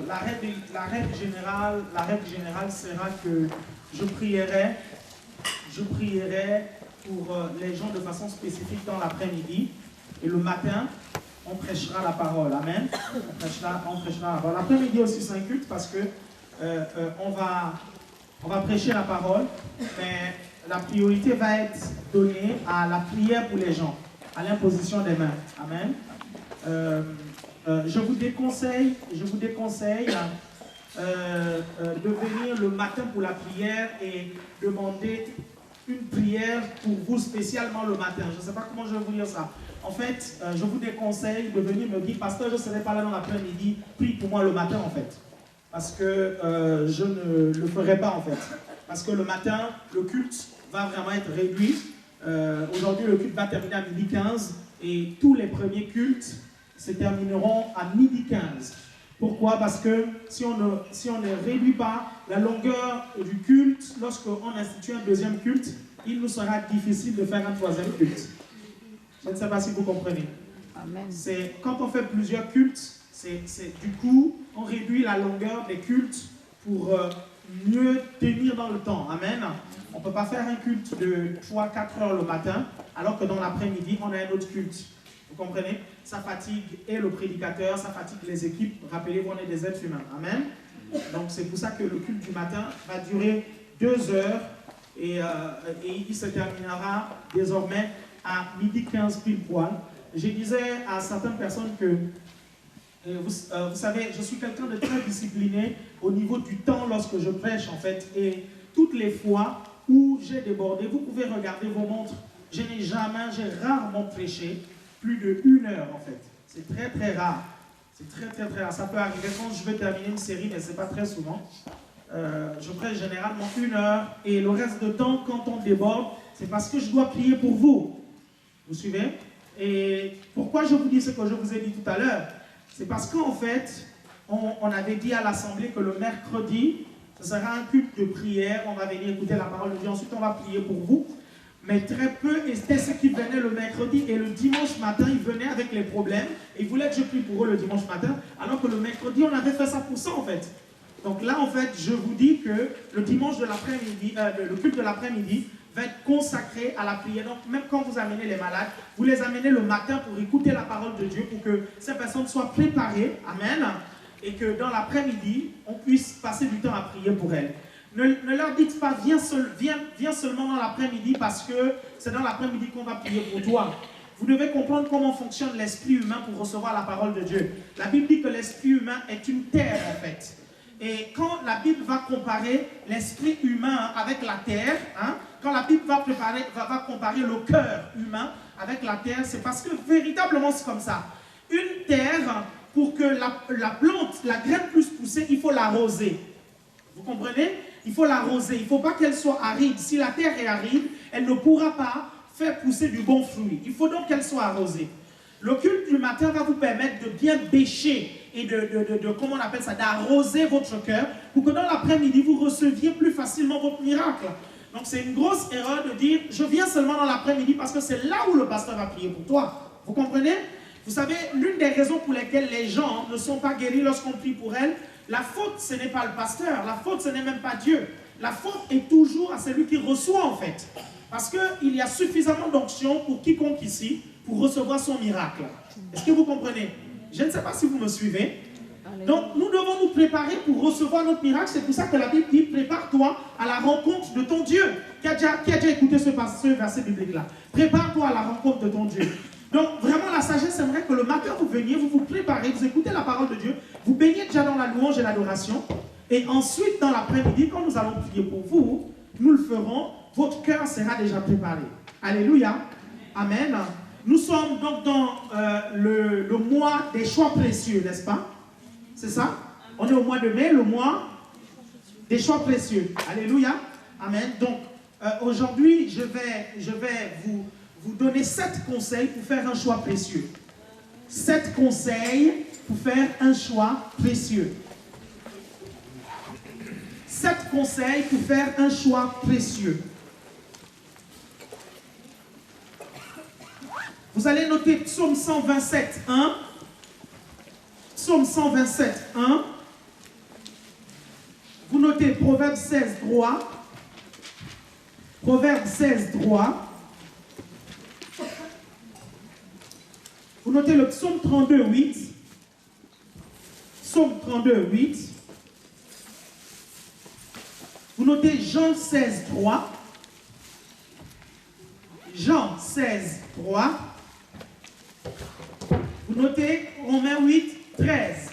la règle générale sera que je prierai pour les gens de façon spécifique dans l'après-midi. Et le matin, on prêchera la parole. Amen. On prêchera la parole. L'après-midi aussi, c'est un culte parce que on va prêcher la parole, mais la priorité va être donnée à la prière pour les gens, à l'imposition des mains. Amen. Je vous déconseille de venir le matin pour la prière et demander une prière pour vous spécialement le matin. Je ne sais pas comment je vais vous dire ça. En fait, je vous déconseille de venir me dire, pasteur, je ne serai pas là dans l'après-midi, prie pour moi le matin en fait. Parce que je ne le ferai pas en fait. Parce que le matin, le culte va vraiment être réduit. Aujourd'hui, le culte va terminer à 12h15 et tous les premiers cultes se termineront à 12h15. Pourquoi? Parce que si on ne réduit pas la longueur du culte, lorsqu'on institue un deuxième culte, il nous sera difficile de faire un troisième culte. Je ne sais pas si vous comprenez. Amen. Quand on fait plusieurs cultes, du coup, on réduit la longueur des cultes pour mieux tenir dans le temps. Amen. On ne peut pas faire un culte de 3-4 heures le matin, alors que dans l'après-midi, on a un autre culte. Vous comprenez? Ça fatigue et le prédicateur, ça fatigue les équipes. Rappelez-vous, on est des êtres humains. Amen. Donc c'est pour ça que le culte du matin va durer 2 heures et il se terminera désormais à 12h15 pile poil. Je disais à certaines personnes que, vous savez, je suis quelqu'un de très discipliné au niveau du temps lorsque je prêche en fait. Et toutes les fois où j'ai débordé, vous pouvez regarder vos montres. J'ai rarement prêché plus de 1 heure en fait. C'est très très rare. C'est très très très rare. Ça peut arriver quand je veux terminer une série, mais ce n'est pas très souvent. Je prêche généralement 1 heure et le reste de temps, quand on déborde, c'est parce que je dois prier pour vous. Vous suivez? Et pourquoi je vous dis ce que je vous ai dit tout à l'heure? C'est parce qu'en fait, on avait dit à l'Assemblée que le mercredi, ce sera un culte de prière. On va venir écouter la parole de Dieu. Ensuite, on va prier pour vous. Mais très peu étaient ceux qui venaient le mercredi et le dimanche matin, ils venaient avec les problèmes et ils voulaient que je prie pour eux le dimanche matin, alors que le mercredi, on avait fait ça pour ça en fait. Donc là, en fait, je vous dis que le dimanche de l'après-midi, le culte de l'après-midi va être consacré à la prière. Donc même quand vous amenez les malades, vous les amenez le matin pour écouter la parole de Dieu, pour que ces personnes soient préparées, amen, et que dans l'après-midi, on puisse passer du temps à prier pour elles. Ne leur dites pas, viens seulement dans l'après-midi parce que c'est dans l'après-midi qu'on va prier pour toi. Vous devez comprendre comment fonctionne l'esprit humain pour recevoir la parole de Dieu. La Bible dit que l'esprit humain est une terre en fait. Et quand la Bible va comparer l'esprit humain avec la terre, quand la Bible va comparer le cœur humain avec la terre, c'est parce que véritablement c'est comme ça. Une terre, pour que la plante, la graine puisse pousser, il faut l'arroser. Vous comprenez? Il faut l'arroser, il ne faut pas qu'elle soit aride. Si la terre est aride, elle ne pourra pas faire pousser du bon fruit. Il faut donc qu'elle soit arrosée. Le culte du matin va vous permettre de bien bêcher et comment on appelle ça, d'arroser votre cœur pour que dans l'après-midi, vous receviez plus facilement votre miracle. Donc c'est une grosse erreur de dire, je viens seulement dans l'après-midi parce que c'est là où le pasteur va prier pour toi. Vous comprenez? Vous savez, l'une des raisons pour lesquelles les gens ne sont pas guéris lorsqu'on prie pour elles, la faute, ce n'est pas le pasteur. La faute, ce n'est même pas Dieu. La faute est toujours à celui qui reçoit, en fait. Parce qu'il y a suffisamment d'onction pour quiconque ici pour recevoir son miracle. Est-ce que vous comprenez? Je ne sais pas si vous me suivez. Donc, nous devons nous préparer pour recevoir notre miracle. C'est pour ça que la Bible dit, prépare-toi à la rencontre de ton Dieu. Qui a déjà écouté ce verset biblique-là? Prépare-toi à la rencontre de ton Dieu. Donc, vraiment, la sagesse aimerait que le matin, vous veniez, vous vous préparez, vous écoutez la parole de Dieu, vous baignez déjà dans la louange et l'adoration, et ensuite, dans l'après-midi, quand nous allons prier pour vous, nous le ferons, votre cœur sera déjà préparé. Alléluia. Amen. Nous sommes donc dans le mois des choix précieux, n'est-ce pas? C'est ça? On est au mois de mai, le mois des choix précieux. Alléluia. Amen. Donc, aujourd'hui, je vais vous donner 7 conseils pour faire un choix précieux. 7 conseils pour faire un choix précieux. 7 conseils pour faire un choix précieux. Vous allez noter Psaume 127, 1. Psaume 127, 1. notez Proverbe 16, 3. Proverbe 16, 3. Vous notez le psaume 32, 8. Psaume 32, 8. Vous notez Jean 16, 3. Jean 16, 3. Vous notez Romains 8, 13.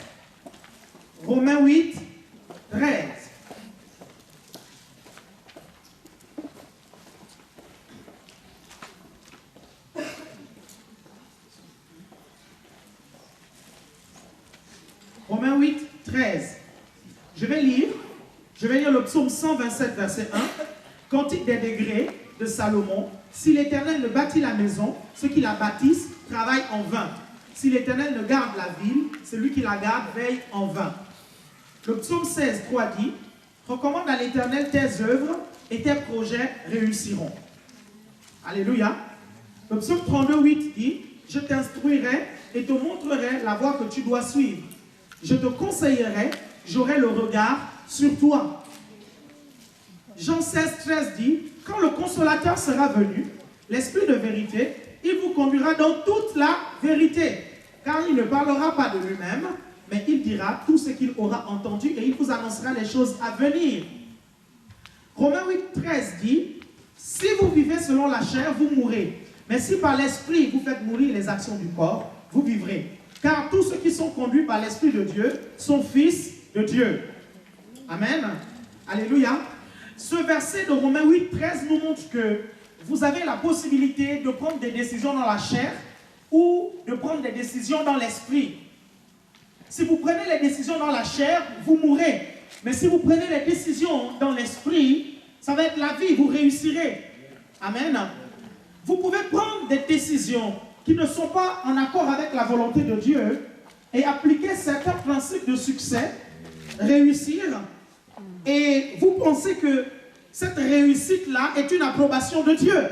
Romains 8, 13. Romains 8, 13. Je vais lire le psaume 127, verset 1. Cantique des degrés de Salomon. Si l'Éternel ne bâtit la maison, ceux qui la bâtissent travaillent en vain. Si l'Éternel ne garde la ville, celui qui la garde veille en vain. Le psaume 16, 3 dit, recommande à l'Éternel tes œuvres et tes projets réussiront. Alléluia. Le psaume 32, 8 dit, je t'instruirai et te montrerai la voie que tu dois suivre. Je te conseillerai, j'aurai le regard sur toi. Jean 16, 13 dit, quand le consolateur sera venu, l'Esprit de vérité, il vous conduira dans toute la vérité. Car il ne parlera pas de lui-même, mais il dira tout ce qu'il aura entendu et il vous annoncera les choses à venir. Romains 8, 13 dit, si vous vivez selon la chair, vous mourrez. Mais si par l'Esprit vous faites mourir les actions du corps, vous vivrez. Car tous ceux qui sont conduits par l'Esprit de Dieu sont fils de Dieu. Amen. Alléluia. Ce verset de Romains 8, 13 nous montre que vous avez la possibilité de prendre des décisions dans la chair ou de prendre des décisions dans l'esprit. Si vous prenez les décisions dans la chair, vous mourrez. Mais si vous prenez les décisions dans l'esprit, ça va être la vie, vous réussirez. Amen. Vous pouvez prendre des décisions qui ne sont pas en accord avec la volonté de Dieu et appliquer certains principes de succès, réussir, et vous pensez que cette réussite-là est une approbation de Dieu,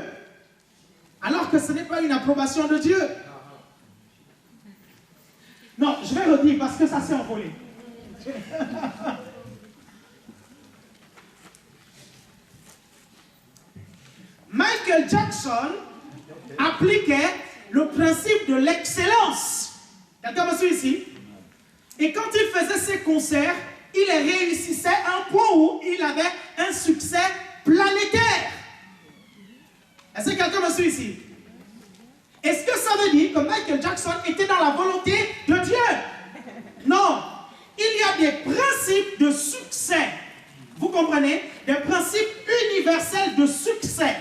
alors que ce n'est pas une approbation de Dieu. Non, je vais redire parce que ça s'est envolé. Michael Jackson appliquait le principe de l'excellence. Quelqu'un me suit ici? Et quand il faisait ses concerts, il réussissait à un point où il avait un succès planétaire. Est-ce que quelqu'un me suit ici? Est-ce que ça veut dire que Michael Jackson était dans la volonté de Dieu? Non. Il y a des principes de succès. Vous comprenez? Des principes universels de succès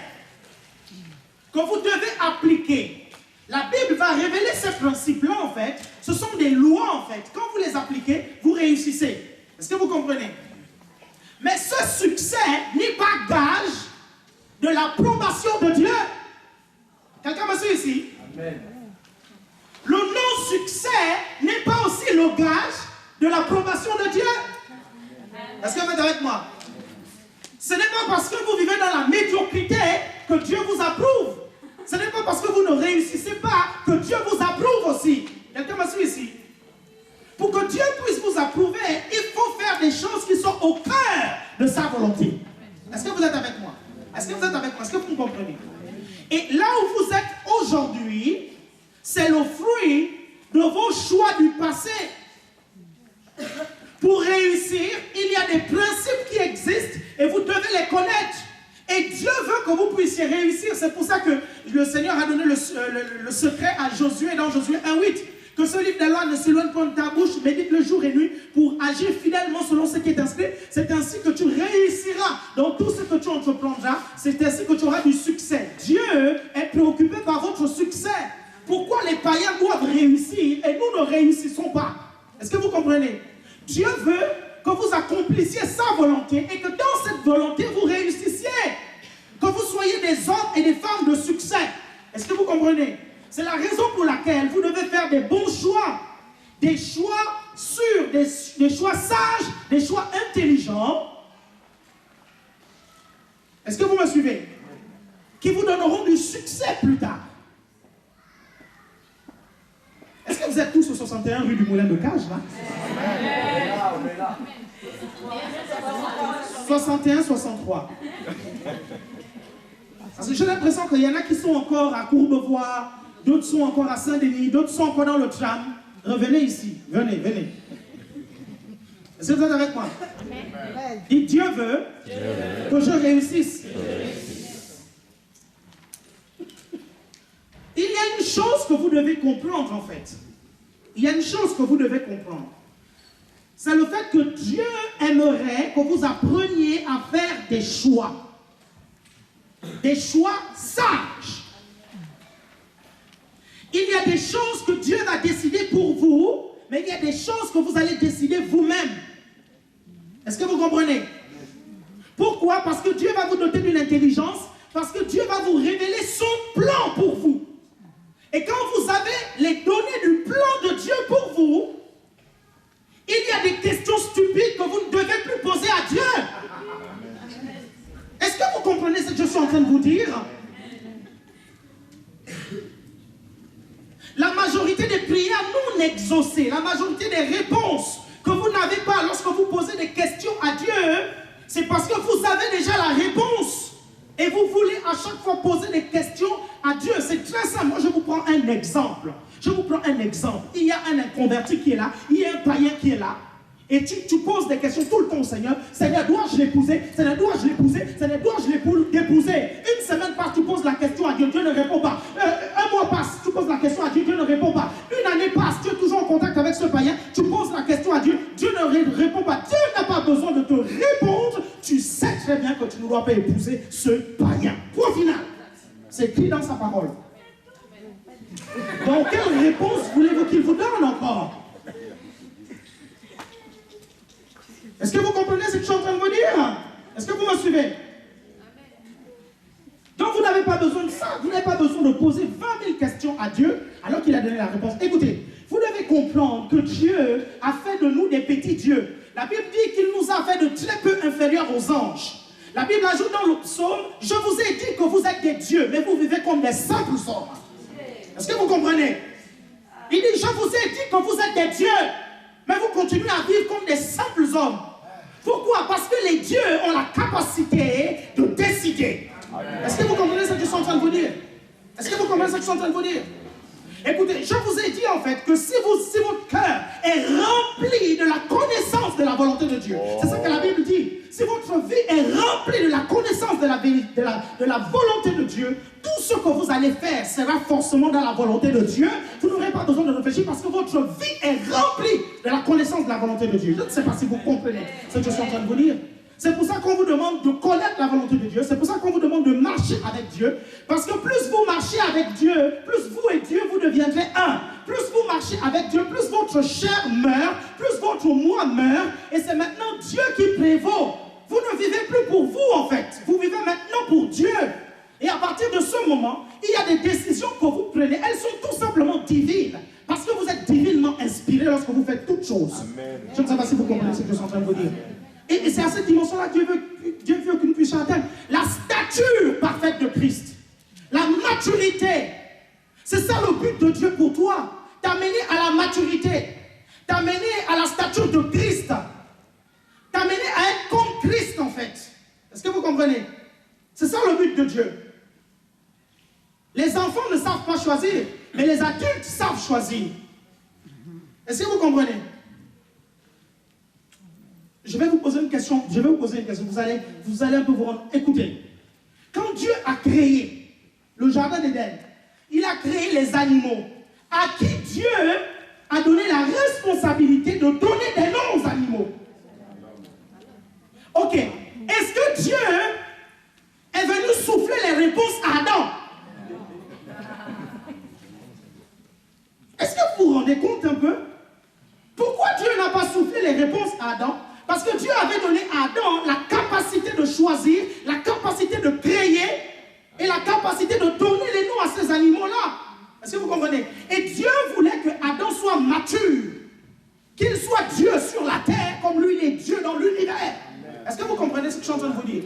que vous devez appliquer. La Bible va révéler ces principes-là, en fait. Ce sont des lois, en fait. Quand vous les appliquez, vous réussissez. Est-ce que vous comprenez? Mais ce succès n'est pas gage de l'approbation de Dieu. Quelqu'un me suit ici? Amen. Le non-succès n'est pas aussi le gage de l'approbation de Dieu. Est-ce que vous êtes avec moi? Ce n'est pas parce que vous vivez dans la médiocrité que Dieu vous approuve. Ce n'est pas parce que vous ne réussissez pas que Dieu vous approuve aussi. Quelqu'un me suit ici? Pour que Dieu puisse vous approuver, il faut faire des choses qui sont au cœur de sa volonté. Est-ce que vous êtes avec moi? Est-ce que vous êtes avec moi? Est-ce que vous me comprenez? Et là où vous êtes aujourd'hui, c'est le fruit de vos choix du passé. Pour réussir, il y a des principes qui existent et vous devez les connaître. Et Dieu veut que vous puissiez réussir. C'est pour ça que le Seigneur a donné le secret à Josué dans Josué 1:8. Que ce livre de loi ne s'éloigne pas de ta bouche, médite le jour et nuit pour agir fidèlement selon ce qui est inscrit. C'est ainsi que tu réussiras dans tout ce que tu entreprendras. C'est ainsi que tu auras du succès. Dieu est préoccupé par votre succès. Pourquoi les païens doivent réussir et nous ne réussissons pas? Est-ce que vous comprenez? Dieu veut que vous accomplissiez sa volonté et que dans cette volonté, vous réussissiez. Que vous soyez des hommes et des femmes de succès. Est-ce que vous comprenez? C'est la raison pour laquelle vous devez faire des bons choix. Des choix sûrs, des choix sages, des choix intelligents. Est-ce que vous me suivez? Qui vous donneront du succès plus tard. Est-ce que vous êtes tous au 61 rue du Moulin de Cage là? 61, 63. Parce que j'ai l'impression qu'il y en a qui sont encore à Courbevoie, d'autres sont encore à Saint-Denis, d'autres sont encore dans le tram. Revenez ici, venez, venez. Est-ce que vous êtes avec moi? Et Dieu veut que je réussisse. Il y a une chose que vous devez comprendre en fait. Il y a une chose que vous devez comprendre. C'est le fait que Dieu aimerait que vous appreniez à faire des choix. Des choix sages. Il y a des choses que Dieu va décider pour vous, mais il y a des choses que vous allez décider vous-même. Est-ce que vous comprenez? Pourquoi? Parce que Dieu va vous doter d'une intelligence, parce que Dieu va vous révéler son plan pour vous. Et quand vous avez les données du plan de Dieu pour vous, il y a des questions stupides que vous ne devez plus poser à Dieu. Est-ce que vous comprenez ce que je suis en train de vous dire? La majorité des prières non exaucées, la majorité des réponses que vous n'avez pas lorsque vous posez des questions à Dieu, c'est parce que vous avez déjà la réponse. Et vous voulez à chaque fois poser des questions à Dieu. C'est très simple. Moi, je vous prends un exemple. Je vous prends un exemple. Il y a un inconverti qui est là. Il y a un païen qui est là. Et tu poses des questions tout le temps au Seigneur. Seigneur, dois-je l'épouser? Seigneur, dois-je l'épouser? Seigneur, dois-je l'épouser? Une semaine passe, tu poses la question à Dieu. Dieu ne répond pas. Un mois passe, tu poses la question à Dieu. Dieu ne répond pas. Une année passe, tu es toujours en contact avec ce païen. Tu poses la question à Dieu. Dieu ne répond pas. Dieu n'a pas besoin de te répondre. Tu sais très bien que tu ne dois pas épouser ce païen. Point final. C'est écrit dans sa parole. Donc, quelle réponse voulez-vous qu'il vous donne encore? Est-ce que vous comprenez ce que je suis en train de vous dire? Est-ce que vous me suivez? Donc vous n'avez pas besoin de ça. Vous n'avez pas besoin de poser 20 000 questions à Dieu alors qu'il a donné la réponse. Écoutez, vous devez comprendre que Dieu a fait de nous des petits dieux. La Bible dit qu'il nous a fait de très peu inférieurs aux anges. La Bible ajoute dans le psaume, je vous ai dit que vous êtes des dieux, mais vous vivez comme des simples hommes. Est-ce que vous comprenez? Il dit, je vous ai dit que vous êtes des dieux, mais vous continuez à vivre comme des simples hommes. Pourquoi? Parce que les dieux ont la capacité de décider. Est-ce que vous comprenez ce que je suis en train de vous dire? Est-ce que vous comprenez ce que je suis en train de vous dire? Écoutez, je vous ai dit en fait que si votre cœur est rempli de la connaissance de la volonté de Dieu, c'est ça que la Bible dit. Si votre vie est remplie de la connaissance de la volonté de Dieu, tout ce que vous allez faire sera forcément dans la volonté de Dieu. Vous n'aurez pas besoin de réfléchir parce que votre vie est remplie de la connaissance de la volonté de Dieu. Je ne sais pas si vous comprenez ce que je suis en train de vous dire. C'est pour ça qu'on vous demande de connaître la volonté de Dieu. C'est pour ça qu'on vous demande de marcher avec Dieu. Parce que plus vous marchez avec Dieu, plus vous et Dieu, vous deviendrez un. Plus vous marchez avec Dieu, plus votre chair meurt, plus votre moi meurt. Et c'est maintenant Dieu qui prévaut. Vous ne vivez plus pour vous en fait. Vous vivez maintenant pour Dieu. Et à partir de ce moment, il y a des décisions que vous prenez. Elles sont tout simplement divines. Parce que vous êtes divinement inspiré lorsque vous faites toutes choses. Amen. Je ne sais pas si vous comprenez ce que je suis en train de vous dire. Et c'est à cette dimension-là que Dieu veut que nous puissions atteindre la stature parfaite de Christ. La maturité. C'est ça le but de Dieu pour toi. T'amener à la maturité. T'amener à la stature de Christ. T'amener à être comme Christ en fait. Est-ce que vous comprenez? C'est ça le but de Dieu. Les enfants ne savent pas choisir, mais les adultes savent choisir. Est-ce que vous comprenez? Je vais vous poser une question. Vous allez un peu vous rendre. Écoutez. Quand Dieu a créé le jardin d'Éden, il a créé les animaux à qui Dieu a donné la responsabilité de donner des noms aux animaux. Ok. Est-ce que Dieu est venu souffler les réponses à Adam? Est-ce que vous vous rendez compte un peu? Pourquoi Dieu n'a pas soufflé les réponses à Adam? Parce que Dieu avait donné à Adam la capacité de choisir, la capacité de créer et la capacité de donner les noms à ces animaux-là. Est-ce que vous comprenez? Et Dieu voulait que Adam soit mature, qu'il soit Dieu sur la terre comme lui il est Dieu dans l'univers. Est-ce que vous comprenez ce que je suis en train de vous dire?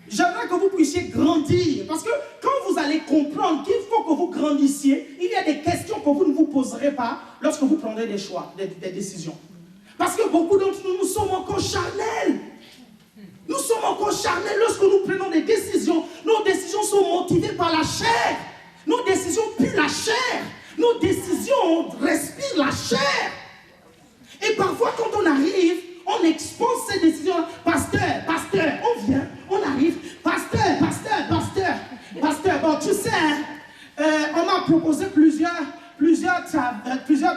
J'aimerais que vous puissiez grandir, parce que quand vous allez comprendre qu'il faut que vous grandissiez, il y a des questions que vous ne vous poserez pas lorsque vous prendrez des choix, des décisions. Parce que beaucoup d'entre nous, nous sommes encore charnels. Nous sommes encore charnels lorsque nous prenons des décisions. Nos décisions sont motivées par la chair. Nos décisions puent la chair. Nos décisions respirent la chair. Et parfois, quand on arrive, on expose ces décisions. Pasteur, on vient, on arrive. Pasteur. Bon, tu sais, on m'a proposé plusieurs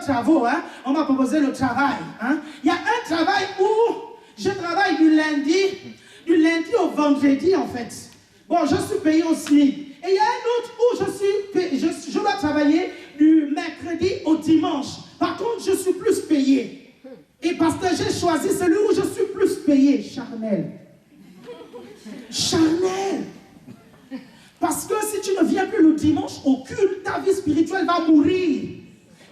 travaux. Hein. On m'a proposé le travail. Hein. Il y a un travail où je travaille du lundi au vendredi, en fait. Bon, je suis payé au SMIC. Et il y a un autre où je dois travailler du mercredi au dimanche. Par contre, je suis plus payé. Et parce que j'ai choisi celui où je suis plus payé. Charnel. Parce que si tu ne viens plus le dimanche au culte, ta vie spirituelle va mourir.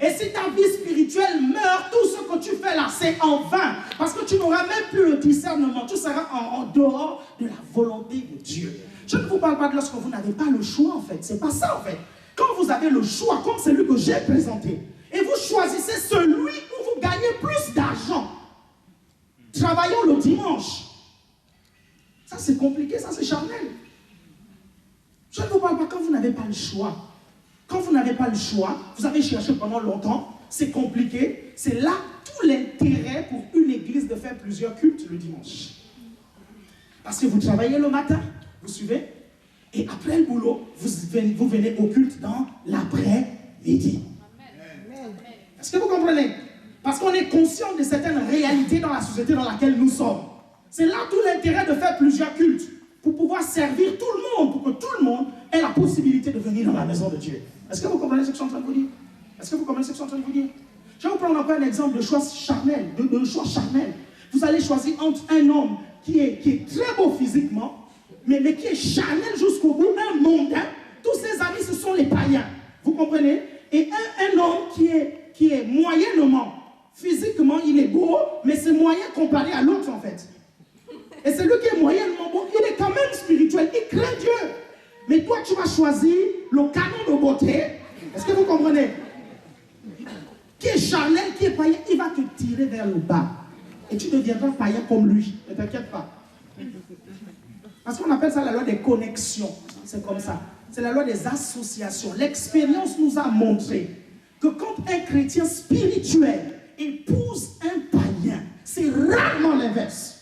Et si ta vie spirituelle meurt, tout ce que tu fais là, c'est en vain. Parce que tu n'auras même plus le discernement. Tu seras en dehors de la volonté de Dieu. Je ne vous parle pas de lorsque vous n'avez pas le choix, en fait. C'est pas ça, en fait. Quand vous avez le choix, comme celui que j'ai présenté, et vous choisissez celui où vous gagnez plus d'argent, travaillons le dimanche. Ça, c'est compliqué, ça, c'est charnel. Je ne vous parle pas quand vous n'avez pas le choix. Quand vous n'avez pas le choix, vous avez cherché pendant longtemps, c'est compliqué. C'est là tout l'intérêt pour une église de faire plusieurs cultes le dimanche. Parce que vous travaillez le matin, vous suivez, et après le boulot, vous venez au culte dans l'après-midi. Est-ce que vous comprenez? Parce qu'on est conscient de certaines réalités dans la société dans laquelle nous sommes. C'est là tout l'intérêt de faire plusieurs cultes, pour pouvoir servir tout le monde, pour que tout le monde ait la possibilité de venir dans la maison de Dieu. Est-ce que vous comprenez ce que je suis en train de vous dire? Est-ce que vous comprenez ce que je suis en train de vous dire? Je vais vous prendre encore un exemple de choix charnel, de choix charnel. Vous allez choisir entre un homme qui est très beau physiquement, mais qui est charnel jusqu'au bout, un mondain. Tous ses amis, ce sont les païens. Vous comprenez? Et un homme qui est moyennement, physiquement, il est beau, mais c'est moyen comparé à l'autre, en fait. Et celui qui est moyennement beau, il est quand même spirituel, il craint Dieu. Mais toi, tu vas choisir le canon de beauté. Est-ce que vous comprenez? Qui est charnel, qui est païen, il va te tirer vers le bas. Et tu deviendras païen comme lui. Ne t'inquiète pas. Parce qu'on appelle ça la loi des connexions. C'est comme ça. C'est la loi des associations. L'expérience nous a montré que quand un chrétien spirituel épouse un païen, c'est rarement l'inverse.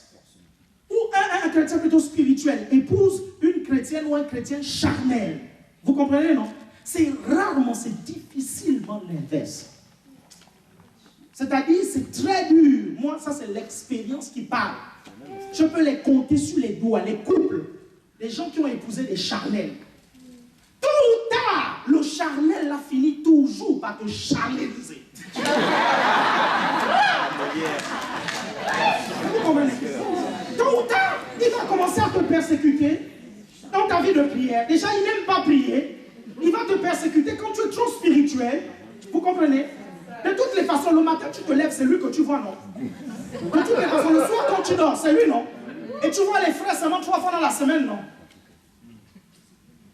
Ou un chrétien plutôt spirituel épouse une chrétienne ou un chrétien charnel. Vous comprenez, non? C'est rarement, c'est difficilement l'inverse. C'est-à-dire, c'est très dur. Moi, ça, c'est l'expérience qui parle. Je peux les compter sur les doigts, les couples, les gens qui ont épousé des charnels. Tôt ou tard, le charnel a fini toujours par te charneliser. Vous comprenez? Tôt ou tard, il va commencer à te persécuter dans ta vie de prière. Déjà, il n'aime pas prier. Il va te persécuter quand tu es trop spirituel. Vous comprenez? De toutes les façons, le matin, tu te lèves, c'est lui que tu vois, non? De toutes les façons, le soir, quand tu dors, c'est lui, non? Et tu vois les frères seulement 3 fois dans la semaine, non?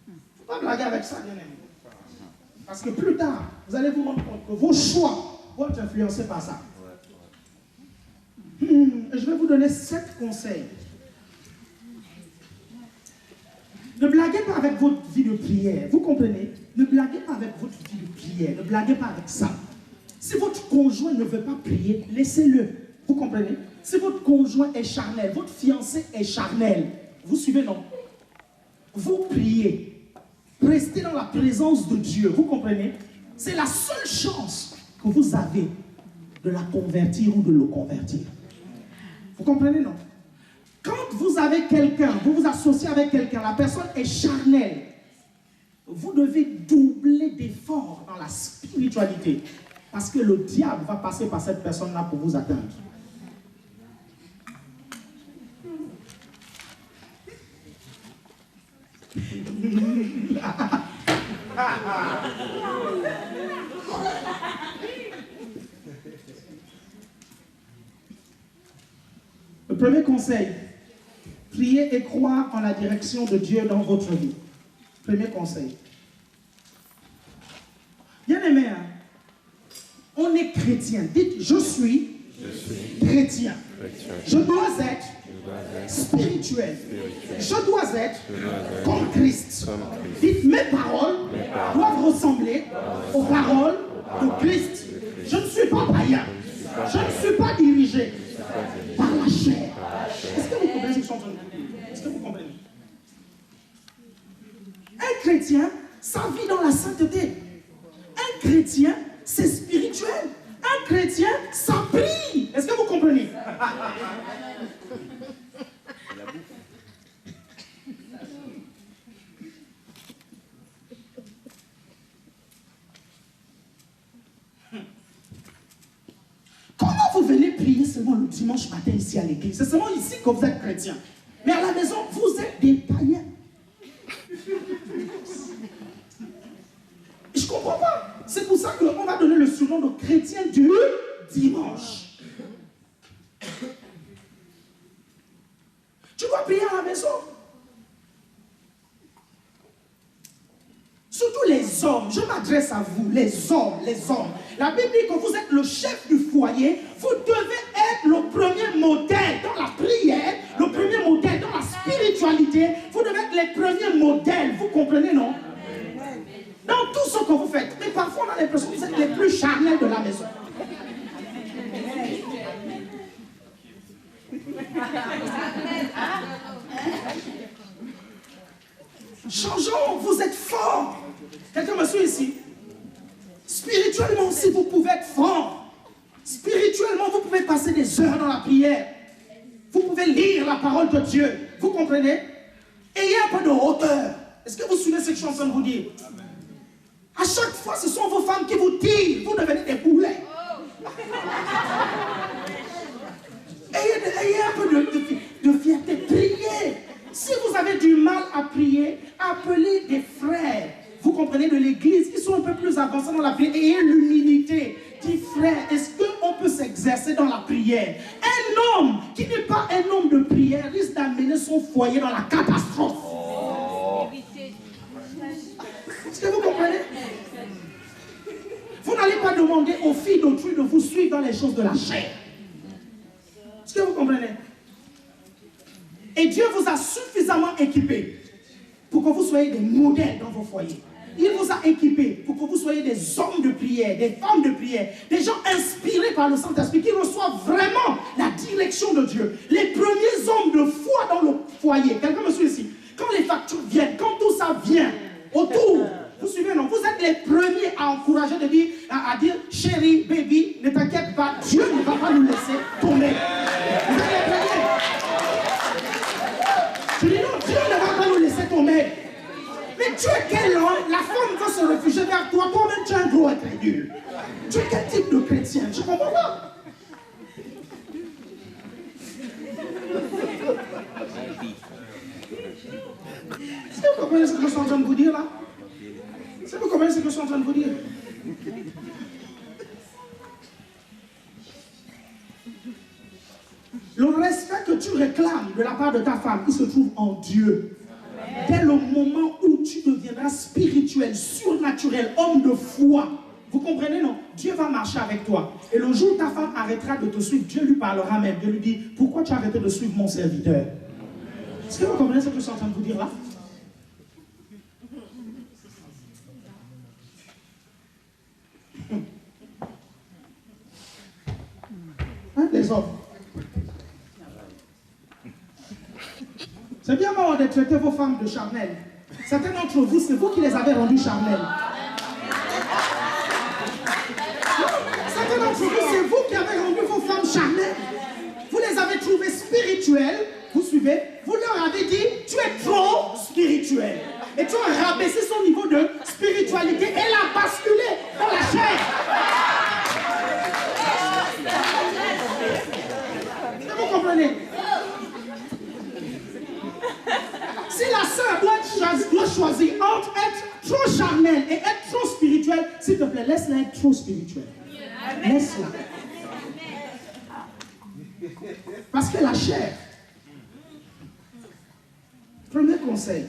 Il ne faut pas blaguer avec ça, bien aimé. Parce que plus tard, vous allez vous rendre compte que vos choix vont être influencés par ça. Je vais vous donner 7 conseils. Ne blaguez pas avec votre vie de prière. Vous comprenez? Ne blaguez pas avec votre vie de prière. Ne blaguez pas avec ça. Si votre conjoint ne veut pas prier, laissez-le. Vous comprenez? Si votre conjoint est charnel, votre fiancé est charnel, vous suivez, non? Vous priez. Restez dans la présence de Dieu. Vous comprenez? C'est la seule chance que vous avez de la convertir ou de le convertir. Vous comprenez, non? Quand vous avez quelqu'un, vous vous associez avec quelqu'un, la personne est charnelle, vous devez doubler d'efforts dans la spiritualité. Parce que le diable va passer par cette personne-là pour vous atteindre. Le premier conseil, priez et croire en la direction de Dieu dans votre vie. Premier conseil. Bien aimé, hein? On est chrétien. Dites, je suis chrétien. Je dois être spirituel. Je dois être comme Christ. Dites, mes paroles doivent ressembler aux paroles de Christ. Je ne suis pas païen. Je ne suis pas dirigé par la chair. Est-ce que vous comprenez ce que je suis en train de vous dire? Est-ce que vous comprenez? Un chrétien, ça vit dans la sainteté. Un chrétien, c'est spirituel. Un chrétien, ça prie. Est-ce que vous comprenez? Comment vous venez prier seulement le dimanche matin ici à l'église? C'est seulement ici que vous êtes chrétien. Mais à la maison, vous êtes des païens. Je ne comprends pas. C'est pour ça qu'on va donner le surnom de chrétien du dimanche. Tu dois prier à la maison. Surtout les hommes, je m'adresse à vous, les hommes. La Bible dit que vous êtes le chef du foyer, vous devez être le premier modèle dans la prière, le premier modèle dans la spiritualité, vous devez être les premiers modèles, vous comprenez, non? Dans tout ce que vous faites. Mais parfois on a l'impression que vous êtes les plus charnels de la maison. Changeons, vous êtes forts. Quelqu'un me suit ici? Spirituellement aussi, vous pouvez être fort. Spirituellement, vous pouvez passer des heures dans la prière. Vous pouvez lire la parole de Dieu. Vous comprenez? Ayez un peu de hauteur. Est-ce que vous suivez ce que je suis en train de vous dire? À chaque fois, ce sont vos femmes qui vous tirent. Vous devenez des boulets. Ayez un peu de fierté. Priez. Si vous avez du mal à prier, appelez des frères. Vous comprenez, de l'église, qui sont un peu plus avancés dans la prière. Ayez l'humilité. Dites, frère, est-ce qu'on peut s'exercer dans la prière? Un homme qui n'est pas un homme de prière risque d'amener son foyer dans la catastrophe. Est-ce que vous comprenez? Vous n'allez pas demander aux filles d'autrui de vous suivre dans les choses de la chair. Est-ce que vous comprenez? Et Dieu vous a suffisamment équipé pour que vous soyez des modèles dans vos foyers. Il vous a équipé pour que vous soyez des hommes de prière, des femmes de prière, des gens inspirés par le Saint-Esprit qui reçoivent vraiment la direction de Dieu. Les premiers hommes de foi dans le foyer. Quelqu'un me suit ici? Quand les factures viennent, quand tout ça vient autour, vous suivez, non? Vous êtes les premiers à encourager, à dire, chérie, baby, ne t'inquiète pas, Dieu ne va pas nous laisser tomber. Vous êtes les premiers. Je dis non, Dieu ne va pas nous laisser tomber. Mais tu es quel homme? La femme va se réfugier vers toi. Toi-même, tu es un gros incrédule. Tu es quel type de chrétien? Je ne comprends pas. Est-ce que vous comprenez ce que je suis en train de vous dire là? Est-ce que vous comprenez ce que je suis en train de vous dire? Le respect que tu réclames de la part de ta femme, il se trouve en Dieu. Dès le moment où tu deviendras spirituel, surnaturel, homme de foi, vous comprenez, non? Dieu va marcher avec toi. Et le jour où ta femme arrêtera de te suivre, Dieu lui parlera même. Dieu lui dit, pourquoi tu as arrêté de suivre mon serviteur? Est-ce que vous comprenez ce que je suis en train de vous dire là? Hein, les hommes? C'est bien marrant de traiter vos femmes de charnelles. Certains d'entre vous, c'est vous qui les avez rendues charnelles. Certains d'entre vous, c'est vous qui avez rendu vos femmes charnelles. Vous les avez trouvées spirituelles. Vous suivez? Vous leur avez dit, tu es trop spirituel. Et tu as rabaissé son niveau de spiritualité et l'a basculé dans la chair. Est-ce que vous comprenez? Si la sœur doit choisir entre être trop charnelle et être trop spirituelle, s'il te plaît, laisse-la être trop spirituelle. Laisse-la. Parce que la chair, premier conseil.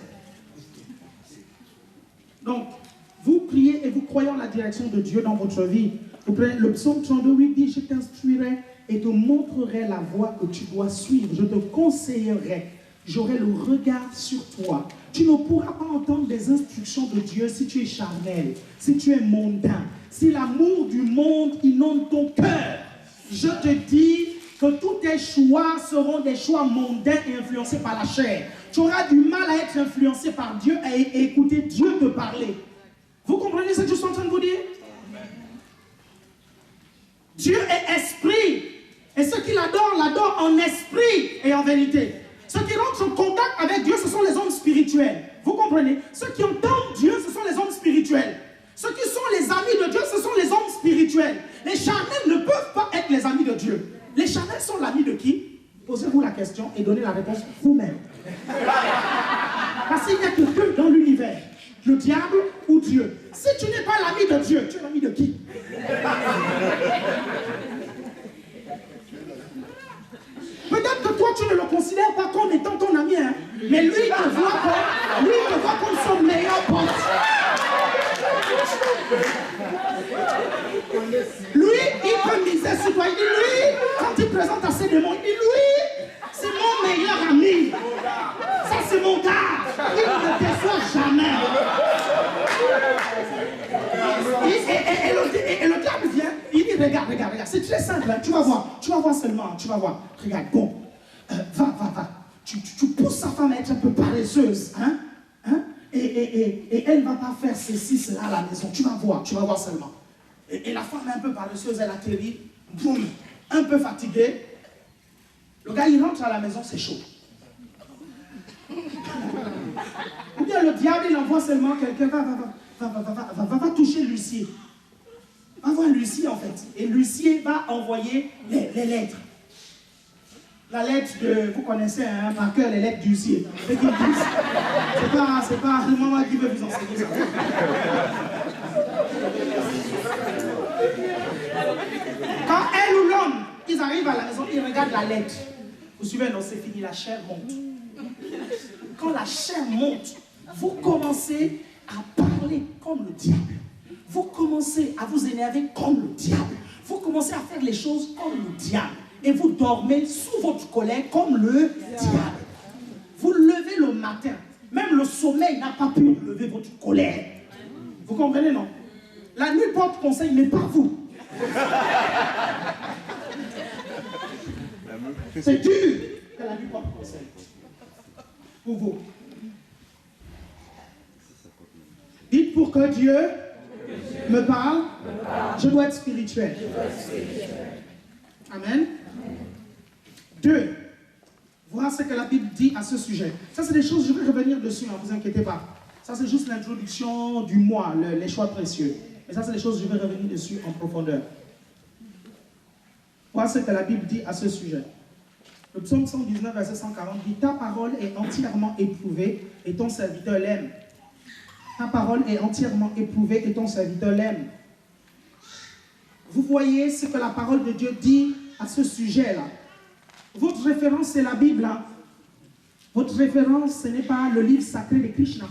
Donc, vous priez et vous croyez en la direction de Dieu dans votre vie. Vous prenez le psaume 32, dit, je t'instruirai et te montrerai la voie que tu dois suivre. Je te conseillerai. J'aurai le regard sur toi. Tu ne pourras pas entendre des instructions de Dieu si tu es charnel, si tu es mondain, si l'amour du monde inonde ton cœur. Je te dis que tous tes choix seront des choix mondains et influencés par la chair. Tu auras du mal à être influencé par Dieu et écouter Dieu te parler. Vous comprenez ce que je suis en train de vous dire? Dieu est esprit. Et ceux qui l'adorent en esprit et en vérité. Ceux qui rentrent en contact avec Dieu, ce sont les hommes spirituels. Vous comprenez? Ceux qui entendent Dieu, ce sont les hommes spirituels. Ceux qui sont les amis de Dieu, ce sont les hommes spirituels. Les charnels ne peuvent pas être les amis de Dieu. Les charnels sont l'ami de qui? Posez-vous la question et donnez la réponse vous-même. Parce qu'il n'y a que deux dans l'univers. Le diable ou Dieu. Si tu n'es pas l'ami de Dieu, tu es l'ami de qui? Peut-être que toi, tu ne le considères pas comme étant ton ami, hein? Mais lui, il te voit comme son meilleur pote. Lui, il peut miser sur toi. Il dit, lui, quand il présente à ses démons, il dit, lui, c'est mon meilleur ami. Ça, c'est mon gars. Il ne te déçoit jamais. Et le diable vient, il dit, regarde. C'est très simple, hein. Tu vas voir seulement, tu vas voir. Regarde, bon, va. Tu pousses sa femme à être un peu paresseuse, hein? Et elle ne va pas faire ceci, cela à la maison. Tu vas voir seulement. Et la femme est un peu paresseuse, elle atterrit, boum, un peu fatiguée. Le gars, il rentre à la maison, c'est chaud. Ou bien le diable, il envoie seulement quelqu'un, va toucher l'huissier. Va voir l'huissier en fait. Et l'huissier va envoyer les lettres. La lettre de, vous connaissez hein, par cœur les lettres d'huissier. C'est pas le maman qui veut vous enseigner ça. Quand elle ou l'homme, ils arrivent à la maison, ils regardent la lettre. Vous suivez, non, c'est fini, la chair monte. Quand la chair monte, vous commencez à parler comme le diable. Vous commencez à vous énerver comme le diable. Vous commencez à faire les choses comme le diable. Et vous dormez sous votre colère comme le diable. Vous levez le matin. Même le sommeil n'a pas pu lever votre colère. Vous comprenez, non? La nuit porte conseil, mais pas vous. C'est dur que la nuit porte conseil. Pour vous. Dites pour que Dieu me parle, je dois être spirituel. Amen. 2. Voilà ce que la Bible dit à ce sujet. Ça, c'est des choses, je vais revenir dessus, ne vous inquiétez pas. Ça, c'est juste l'introduction du mois, les choix précieux. Et ça, c'est des choses, je vais revenir dessus en profondeur. Voilà ce que la Bible dit à ce sujet. Le psaume 119, verset 140 dit « Ta parole est entièrement éprouvée et ton serviteur l'aime. » Ta parole est entièrement éprouvée et ton serviteur l'aime. Vous voyez ce que la parole de Dieu dit à ce sujet-là. Votre référence, c'est la Bible. Hein? Votre référence, ce n'est pas le livre sacré de Krishna.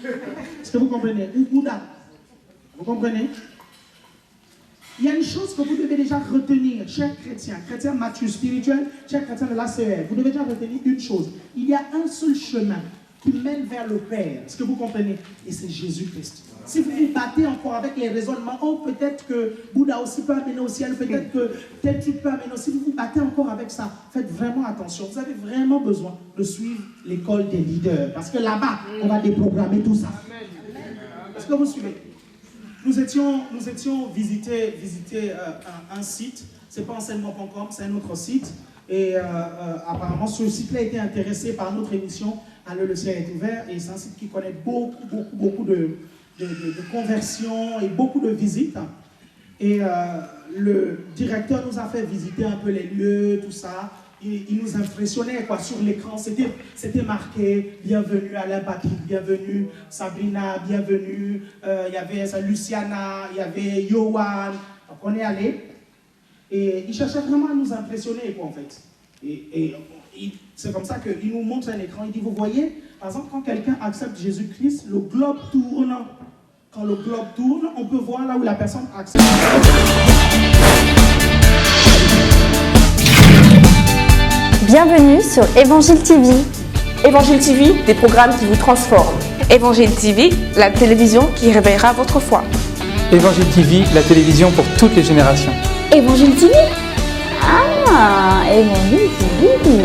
Est-ce que vous comprenez? Ou Bouddha. Vous comprenez? Il y a une chose que vous devez déjà retenir, chers chrétiens matures, spirituels, chers chrétiens de l'ACR. Vous devez déjà retenir une chose. Il y a un seul chemin qui mène vers le Père. Est-ce que vous comprenez? Et c'est Jésus-Christ. Si vous vous battez encore avec les raisonnements, oh peut-être que Bouddha aussi peut amener au ciel, peut-être que tel truc peut amener aussi, vous vous battez encore avec ça, faites vraiment attention. Vous avez vraiment besoin de suivre l'école des leaders. Parce que là-bas, on va déprogrammer tout ça. Est-ce que vous suivez? Nous étions visiter un site, c'est pas enseignement.com, c'est un autre site. Et apparemment, ce site-là a été intéressé par notre émission Allez, le ciel est ouvert. Et c'est un site qui connaît beaucoup de conversions et beaucoup de visites. Et le directeur nous a fait visiter un peu les lieux, tout ça. Il nous impressionnait quoi. Sur l'écran, c'était marqué « Bienvenue Alain Patrick, bienvenue Sabrina, bienvenue ». Il y avait Luciana, il y avait Yohan. Donc on est allé. Et il cherchait vraiment à nous impressionner quoi en fait. Et c'est comme ça qu'il nous montre un écran. Il dit, vous voyez, par exemple, quand quelqu'un accepte Jésus-Christ, le globe tourne. Quand le globe tourne, on peut voir là où la personne accepte. Bienvenue sur Évangile TV. Évangile TV, des programmes qui vous transforment. Évangile TV, la télévision qui réveillera votre foi. Évangile TV, la télévision pour toutes les générations. Évangile TV? Ah, Évangile TV.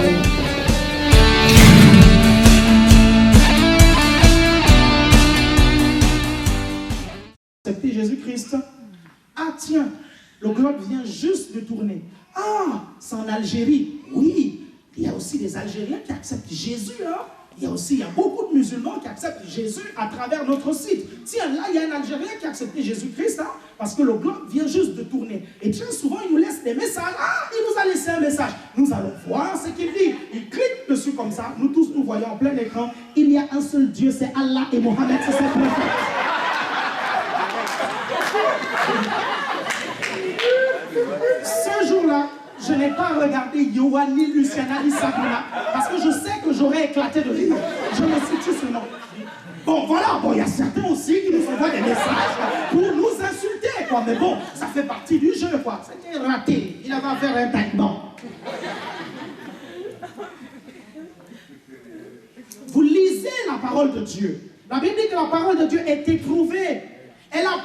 Accepter Jésus-Christ. Ah tiens, le globe vient juste de tourner. Ah, c'est en Algérie. Oui, il y a aussi des Algériens qui acceptent Jésus. Hein? Il y a beaucoup de musulmans qui acceptent Jésus à travers notre site. Tiens, là, il y a un Algérien qui a accepté Jésus-Christ, hein, parce que le globe vient juste de tourner. Et bien souvent, il nous laisse des messages. Ah, il nous a laissé un message. Nous allons voir ce qu'il dit. Il clique dessus comme ça. Nous tous, nous voyons en plein écran. Il y a un seul Dieu, c'est Allah, et Mohammed, c'est son prophète. Ce jour-là, je n'ai pas regardé Yoann ni Luciana ni Sabrina parce que je sais que j'aurais éclaté de rire. Je me suis dit seulement. Bon, voilà, il y a certains aussi qui nous envoient des messages pour nous insulter, quoi. Mais bon, ça fait partie du jeu, quoi. C'était raté. Il avait à faire un taillement. Vous lisez la parole de Dieu. La Bible dit que la parole de Dieu est éprouvée. Elle a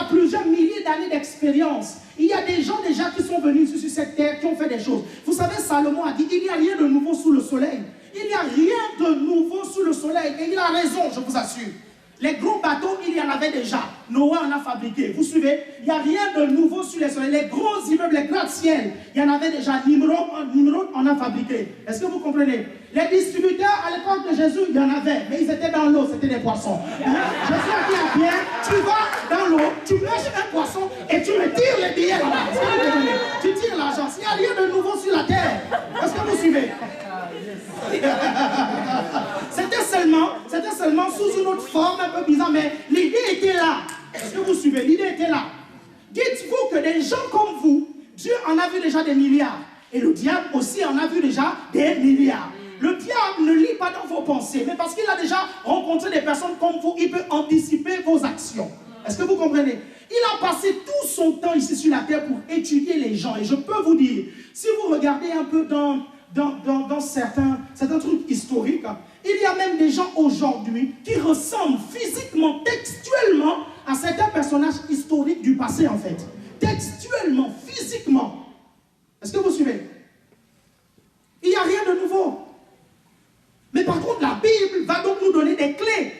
plusieurs milliers d'années d'expérience. Il y a des gens déjà qui sont venus sur cette terre, qui ont fait des choses. Vous savez, Salomon a dit, il n'y a rien de nouveau sous le soleil. Il n'y a rien de nouveau sous le soleil. Et il a raison, je vous assure. Les gros bateaux, il y en avait déjà. Noé en a fabriqué. Vous suivez? Il n'y a rien de nouveau sur le soleil. Les gros immeubles, les gratte-ciel, il y en avait déjà. Nimrod en a fabriqué. Est-ce que vous comprenez? Les distributeurs, à l'époque de Jésus, il y en avait. Mais ils étaient dans l'eau, c'était des poissons. Je sais à qui à bien, tu vas dans l'eau, tu lâches un poisson et tu me tires les billets là-bas. Est-ce que vous comprenez? Tu tires l'argent. Il n'y a rien de nouveau sur la terre. Est-ce que vous suivez? C'était seulement sous une autre forme un peu bizarre, mais l'idée était là. Est-ce que vous suivez? L'idée était là. Dites-vous que des gens comme vous, Dieu en a vu déjà des milliards. Et le diable aussi en a vu déjà des milliards. Le diable ne lit pas dans vos pensées, mais parce qu'il a déjà rencontré des personnes comme vous, il peut anticiper vos actions. Est-ce que vous comprenez? Il a passé tout son temps ici sur la terre pour étudier les gens. Et je peux vous dire, si vous regardez un peu dans certains trucs historiques, il y a même des gens aujourd'hui qui ressemblent physiquement, textuellement à certains personnages historiques du passé en fait. Textuellement, physiquement. Est-ce que vous suivez? Il n'y a rien de nouveau. Mais par contre, la Bible va donc nous donner des clés.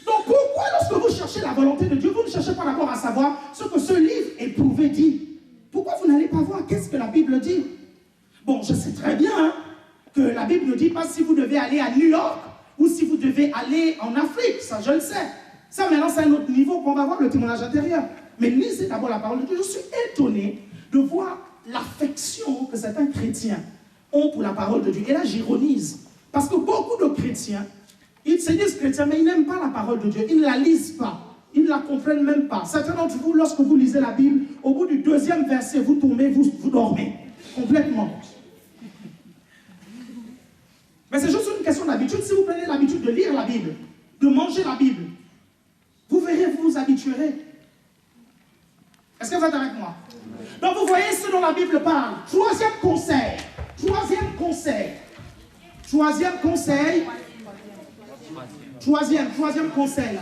Donc pourquoi lorsque vous cherchez la volonté de Dieu, vous ne cherchez pas d'abord à savoir ce que ce livre éprouvé dit? Pourquoi vous n'allez pas voir qu'est-ce que la Bible dit? Bon, je sais très bien hein, que la Bible ne dit pas si vous devez aller à New York ou si vous devez aller en Afrique. Ça, je le sais. Ça, maintenant, c'est un autre niveau qu'on va voir le témoignage intérieur. Mais lisez d'abord la parole de Dieu. Je suis étonné de voir l'affection que certains chrétiens ont pour la parole de Dieu. Et là, j'ironise. Parce que beaucoup de chrétiens, ils se disent chrétiens, mais ils n'aiment pas la parole de Dieu. Ils ne la lisent pas. Ils ne la comprennent même pas. Certains d'entre vous, lorsque vous lisez la Bible, au bout du deuxième verset, vous tombez, vous dormez. Complètement. Mais c'est juste une question d'habitude. Si vous prenez l'habitude de lire la Bible, de manger la Bible, vous verrez, vous vous habituerez. Est-ce que vous êtes avec moi? Donc vous voyez ce dont la Bible parle. Troisième conseil. Troisième conseil.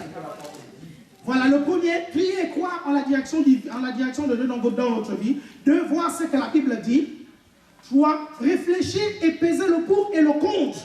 Voilà, le premier, prier et croire en la direction de Dieu dans notre vie. Deux, voir ce que la Bible dit. Trois, réfléchir et peser le pour et le contre.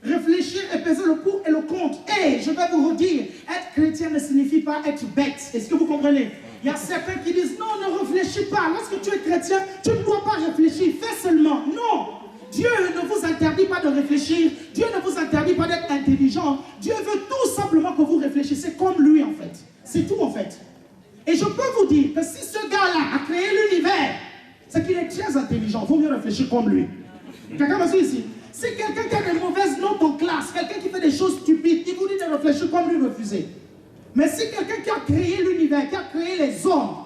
Réfléchir et peser le pour et le contre. Et je vais vous redire, être chrétien ne signifie pas être bête. Est-ce que vous comprenez? Il y a certains qui disent, non, ne réfléchis pas. Lorsque tu es chrétien, tu ne dois pas réfléchir. Fais seulement. Non. Dieu ne vous interdit pas de réfléchir. Dieu ne vous interdit pas d'être intelligent. Dieu veut tout simplement que vous réfléchissiez comme lui, en fait. C'est tout, en fait. Et je peux vous dire que si ce gars-là a créé l'univers, c'est qu'il est très intelligent. Il vaut mieux réfléchir comme lui. Quelqu'un me suit ici? Si quelqu'un qui a des mauvaises notes en classe, quelqu'un qui fait des choses stupides, il vous dit de réfléchir comme lui, refusez. Mais si quelqu'un qui a créé l'univers, qui a créé les hommes,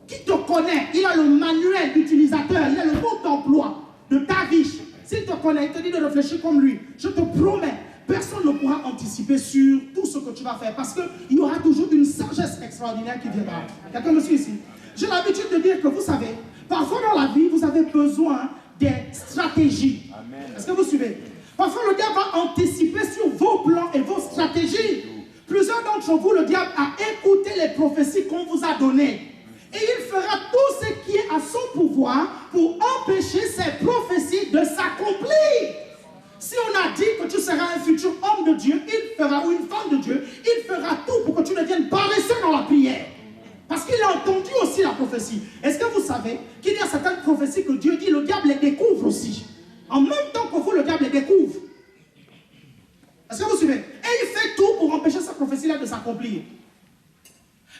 qui te connaît, il a le manuel d'utilisateur, il a le mode d'emploi de ta vie. S'il te connaît, il te dit de réfléchir comme lui. Je te promets, personne ne pourra anticiper sur tout ce que tu vas faire parce qu'il y aura toujours une sagesse extraordinaire qui viendra. Quelqu'un me suit ici? J'ai l'habitude de dire que vous savez, parfois dans la vie, vous avez besoin des stratégies. Amen. Est-ce que vous suivez? Parfois, le diable va anticiper sur vos plans et vos stratégies. Plusieurs d'entre vous, le diable a écouté les prophéties qu'on vous a données. Et il fera tout ce qui est à son pouvoir pour empêcher ces prophéties de s'accomplir. Si on a dit que tu seras un futur homme de Dieu, il fera, ou une femme de Dieu, il fera tout pour que tu deviennes paresseux dans la prière. Parce qu'il a entendu aussi la prophétie. Est-ce que vous savez qu'il y a certaines prophéties que Dieu dit, le diable les découvre aussi. En même temps que vous, le diable les découvre. Est-ce que vous suivez? Et il fait tout pour empêcher cette prophétie-là de s'accomplir.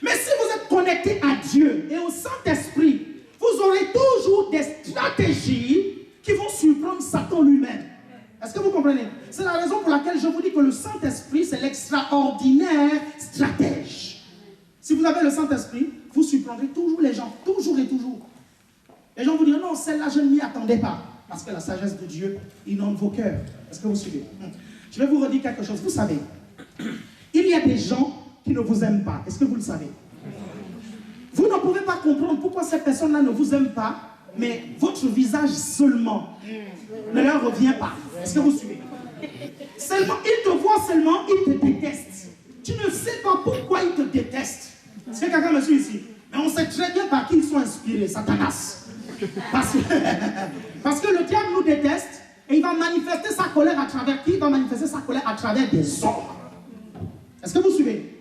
Mais si vous êtes connecté à Dieu et au Saint-Esprit, vous aurez toujours des stratégies qui vont surprendre Satan lui-même. Est-ce que vous comprenez? C'est la raison pour laquelle je vous dis que le Saint-Esprit, c'est l'extraordinaire stratège. Si vous avez le Saint-Esprit, vous surprendrez toujours les gens, toujours et toujours. Les gens vous diront, non, celle-là, je ne m'y attendais pas. Parce que la sagesse de Dieu inonde vos cœurs. Est-ce que vous suivez? Je vais vous redire quelque chose. Vous savez, il y a des gens qui ne vous aiment pas. Est-ce que vous le savez? Vous ne pouvez pas comprendre pourquoi cette personne-là ne vous aime pas, mais votre visage seulement ne leur revient pas. Est-ce que vous suivez? Seulement, ils te voient seulement, ils te détestent. Tu ne sais pas pourquoi ils te détestent. Est-ce que quelqu'un me suit ici? Mais on sait très bien par qui ils sont inspirés, Satanas. Parce que le diable nous déteste et il va manifester sa colère à travers qui? Il va manifester sa colère à travers des hommes. Est-ce que vous suivez?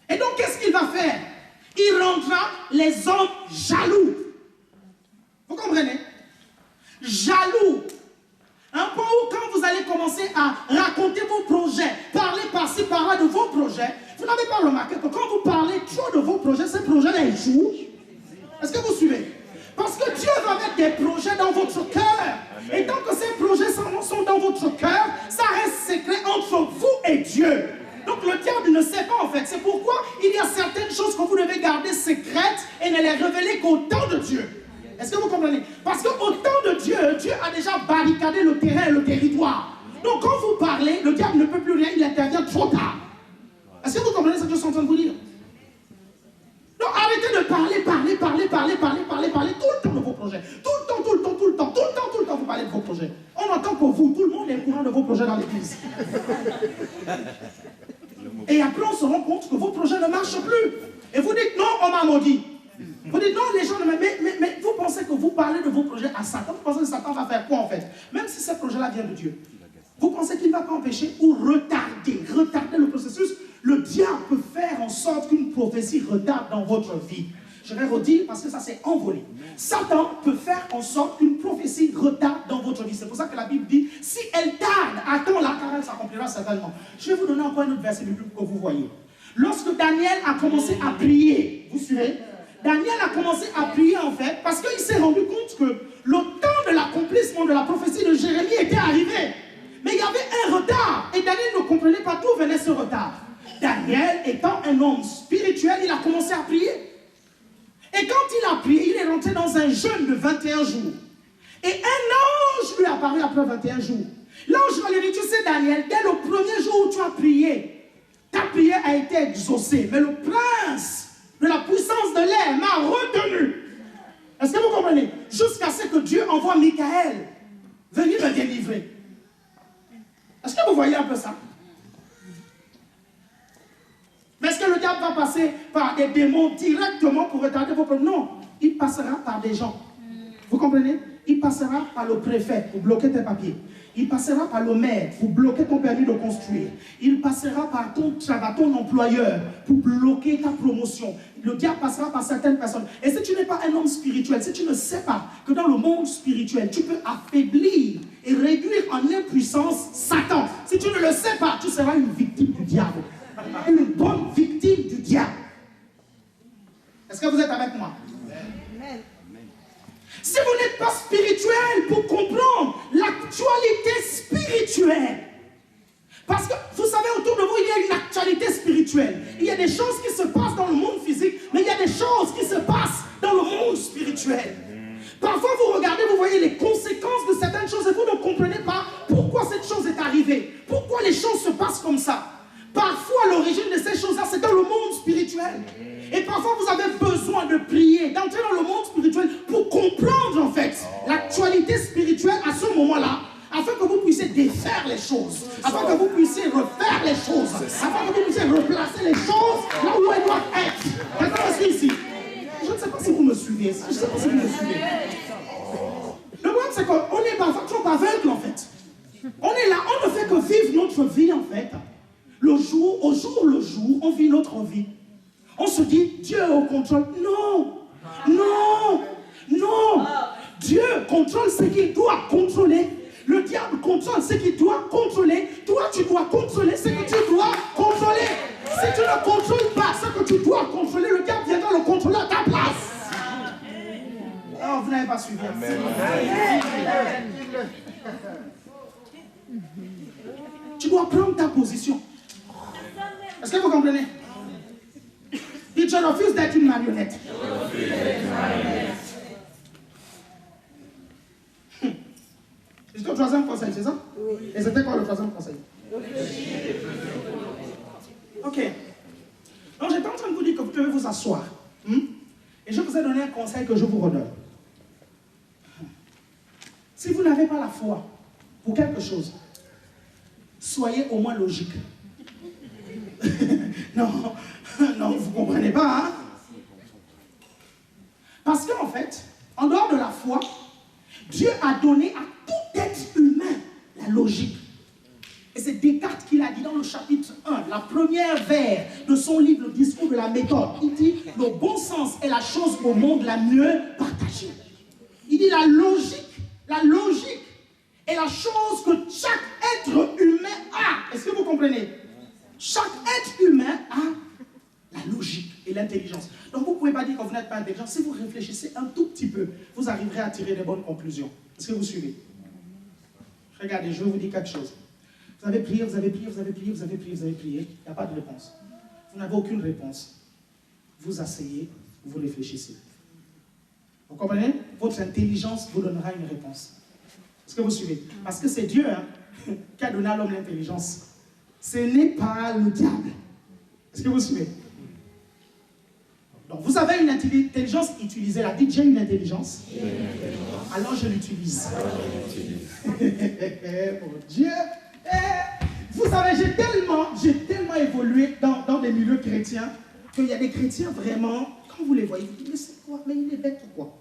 Et donc, qu'est-ce qu'il va faire? Il rendra les hommes jaloux. Vous comprenez? Jaloux. Un point où quand vous allez commencer à raconter vos projets, parler par-ci, par-là de vos projets, vous n'avez pas remarqué que quand vous parlez trop de vos projets, ces projets-là échouent. Est-ce que vous suivez? Parce que Dieu va mettre des projets dans votre cœur. Et tant que ces projets sont dans votre cœur, ça reste secret entre vous et Dieu. Donc le diable ne sait pas en fait. C'est pourquoi il y a certaines choses que vous devez garder secrètes et ne les révéler qu'au temps de Dieu. Est-ce que vous comprenez? Parce qu'au temps de Dieu, Dieu a déjà barricadé le terrain et le territoire. Donc quand vous parlez, le diable ne peut plus rien, il intervient trop tard. Est-ce que vous comprenez ce que je suis en train de vous dire? Donc arrêtez de parler tout le temps de vos projets. Tout le temps, vous parlez de vos projets. On entend pour vous, tout le monde est au courant de vos projets dans l'église. Et après on se rend compte que vos projets ne marchent plus. Et vous dites non, on m'a maudit. Vous dites non, les gens ne m'aiment. Mais vous pensez que vous parlez de vos projets à Satan. Vous pensez que Satan va faire quoi en fait? Même si ce projet-là vient de Dieu. Vous pensez qu'il ne va pas empêcher ou retarder le processus? Le diable peut faire en sorte qu'une prophétie retarde dans votre vie. Je vais redire parce que ça s'est envolé. Satan peut faire en sorte qu'une prophétie retarde dans votre vie. C'est pour ça que la Bible dit, si elle tarde, attends-la car elle s'accomplira certainement. Je vais vous donner encore un autre verset biblique pour que vous voyez. Lorsque Daniel a commencé à prier, vous suivez? Daniel a commencé à prier en fait parce qu'il s'est rendu compte que le temps de l'accomplissement de la prophétie de Jérémie était arrivé. Mais il y avait un retard et Daniel ne comprenait pas d'où venait ce retard. Daniel, étant un homme spirituel, il a commencé à prier. Et quand il a prié, il est rentré dans un jeûne de 21 jours. Et un ange lui est apparu après 21 jours. L'ange lui dit, tu sais Daniel, dès le premier jour où tu as prié, ta prière a été exaucée. Mais le prince de la puissance de l'air m'a retenu. Est-ce que vous comprenez? Jusqu'à ce que Dieu envoie Michael venir me délivrer. Est-ce que vous voyez un peu ça? Mais est-ce que le diable va passer par des démons directement pour retarder vos problèmes? Non, il passera par des gens. Vous comprenez? Il passera par le préfet pour bloquer tes papiers. Il passera par le maire pour bloquer ton permis de construire. Il passera par ton employeur pour bloquer ta promotion. Le diable passera par certaines personnes. Et si tu n'es pas un homme spirituel, si tu ne sais pas que dans le monde spirituel, tu peux affaiblir et réduire en impuissance Satan. Si tu ne le sais pas, tu seras une victime du diable. Une bonne victime du diable. Est-ce que vous êtes avec moi? Amen. Si vous n'êtes pas spirituel pour comprendre l'actualité spirituelle, parce que vous savez, autour de vous, il y a une actualité spirituelle. Il y a des choses qui se passent dans le monde physique, mais il y a des choses qui se passent dans le monde spirituel. Parfois, vous regardez, vous voyez les conséquences de certaines choses et vous ne comprenez pas pourquoi cette chose est arrivée, pourquoi les choses se passent comme ça. Parfois, l'origine de ces choses-là, c'est dans le monde spirituel. Et parfois, vous avez besoin de prier, d'entrer dans le monde spirituel pour comprendre, en fait, l'actualité défaire les choses, afin que vous puissiez refaire les choses, afin que vous puissiez replacer les choses là où elles doivent être. Quelqu'un me suit ici? Je ne sais pas si vous me suivez. Je ne sais pas si vous me suivez. Le problème, c'est qu'on est trop aveugle, en fait. On est là, on ne fait que vivre notre vie, en fait. Au jour le jour, on vit notre vie. On se dit, Dieu est au contrôle. Non, non, non. Dieu contrôle ce qu'il doit contrôler. Le diable contrôle ce qu'il doit contrôler. Toi, tu dois contrôler ce que tu dois contrôler. Si tu ne contrôles pas ce que tu dois contrôler, le diable viendra le contrôler à ta place. Oh, vous n'avez pas suivi. Tu dois prendre ta position. Est-ce que vous comprenez? Dites, je refuse d'être une marionnette. C'était au troisième conseil, c'est ça? Oui. Et c'était quoi le troisième conseil? Ok. Donc j'étais en train de vous dire que vous devez vous asseoir. Et je vous ai donné un conseil que je vous redonne. Si vous n'avez pas la foi pour quelque chose, soyez au moins logique. Non, vous ne comprenez pas, hein? Parce qu'en fait, en dehors de la foi, Dieu a donné à tout être humain la logique. Et c'est Descartes qui l'a dit dans le chapitre 1, la première vers de son livre, le discours de la méthode. Il dit, le bon sens est la chose au monde la mieux partagée. Il dit, la logique est la chose que chaque être humain a. Est-ce que vous comprenez? Chaque être humain a la logique et l'intelligence. Donc vous ne pouvez pas dire que vous n'êtes pas intelligent. Si vous réfléchissez un tout petit peu, vous arriverez à tirer des bonnes conclusions. Est-ce que vous suivez? Regardez, je vais vous dire quelque chose. Vous avez prié, vous avez prié, vous avez prié, vous avez prié, vous avez prié. Il n'y a pas de réponse. Vous n'avez aucune réponse. Vous asseyez, vous réfléchissez. Vous comprenez? Votre intelligence vous donnera une réponse. Est-ce que vous suivez? Parce que c'est Dieu qui a donné à l'homme l'intelligence. Ce n'est pas le diable. Est-ce que vous suivez? Donc vous avez une intelligence utilisée. La dites, j'ai une intelligence. Alors je l'utilise. Mon Dieu. Vous savez, j'ai tellement évolué dans des milieux chrétiens qu'il y a des chrétiens vraiment, quand vous les voyez, vous dites, mais c'est quoi? Mais il est bête ou quoi?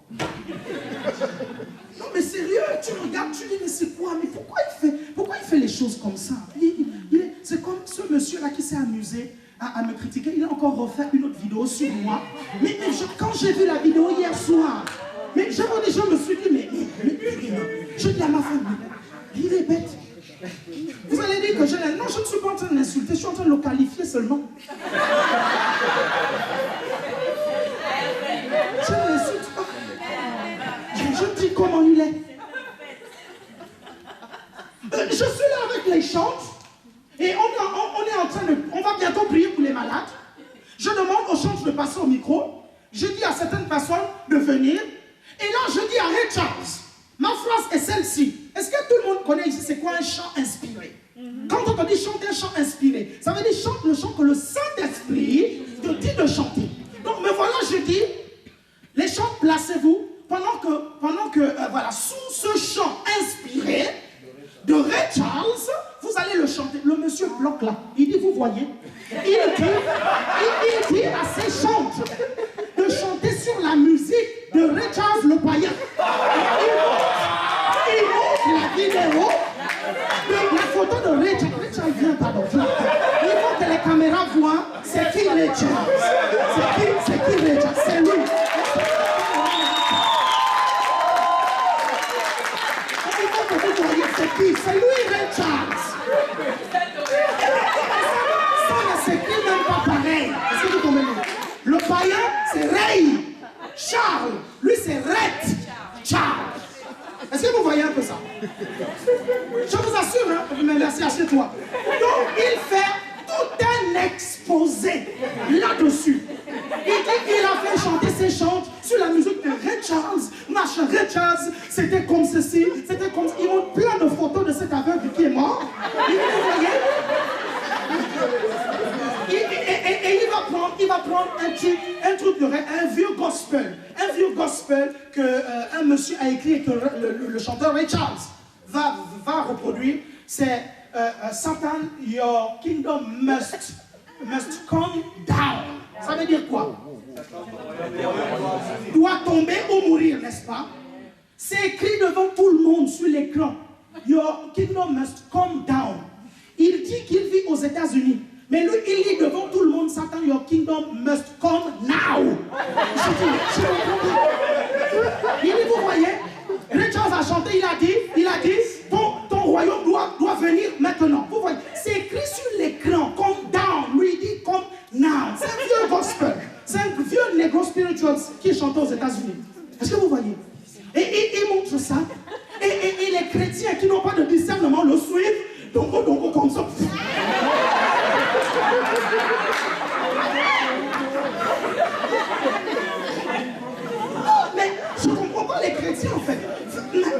Non mais sérieux, tu regardes, tu dis, mais c'est quoi? Mais pourquoi il fait les choses comme ça? C'est comme ce monsieur-là qui s'est amusé à me critiquer. Il a encore refait une autre vidéo sur moi. Mais quand j'ai vu la vidéo hier soir, mais je me suis dit, mais je dis à ma femme, il est bête. Vous allez dire que non, je ne suis pas en train de l'insulter, je suis en train de le qualifier seulement. Je ne l'insulte pas. Je dis comment il est. Je suis là avec les chantes et on est en train de... On va bientôt prier pour les malades. Je demande aux chantes de passer au micro. Je dis à certaines personnes de venir. Et là, je dis à Ray Charles, ma phrase est celle-ci. Est-ce que tout le monde connaît ici c'est quoi un chant inspiré? Quand on te dit chanter un chant inspiré, ça veut dire chante le chant que le Saint-Esprit te dit de chanter. Donc me voilà, je dis, les chants, placez-vous, pendant que voilà, sous ce chant inspiré de Ray Charles, vous allez le chanter. Le monsieur bloque là, il dit, vous voyez, il dit à ses chantes de chanter sur la musique de Ray Charles le païen. Il montre la vidéo de la photo de Ray Charles. Ray Charles vient, pardon. Il faut que les caméras voient c'est qui Ray Charles. C'est qui Ray Charles. C'est lui. Il faut que vous voyez c'est qui. C'est lui Ray Charles. Ça ne s'écrit même pas pareil. Est-ce que vous comprenez? Le païen c'est Ray Charles. Lui c'est Red Charles. Est-ce que vous voyez un peu ça? Je vous assure, hein, mais merci, assieds-toi. Donc, il fait tout un exposé là-dessus. Il dit qu'il a fait chanter ses chants sur la musique de Ray Charles. Machin, Ray Charles, c'était comme ceci, c'était comme... Ils montrent plein de photos de cet aveugle qui est mort. Et vous voyez? Et il va prendre un truc de un vieux gospel que un monsieur a écrit et que le chanteur Ray Charles va reproduire. c'est Satan, your kingdom must come down. Ça veut dire quoi? Doit tomber ou mourir, n'est-ce pas? C'est écrit devant tout le monde sur l'écran. Your kingdom must come down. Il dit qu'il vit aux États-Unis. Mais lui, il dit devant tout le monde, Satan, your kingdom must come now. Il dit, vous voyez, Richard a chanté, il a dit, ton royaume doit venir maintenant. Vous voyez, c'est écrit sur l'écran, come down. Lui, il dit, come now. C'est un vieux gospel. C'est un vieux negro spiritual qui est chanté aux États-Unis. Est-ce que vous voyez? Et il montre ça. Et les chrétiens qui n'ont pas de discernement le suivent. Donc, comme ça. Mais je ne comprends pas les chrétiens en fait.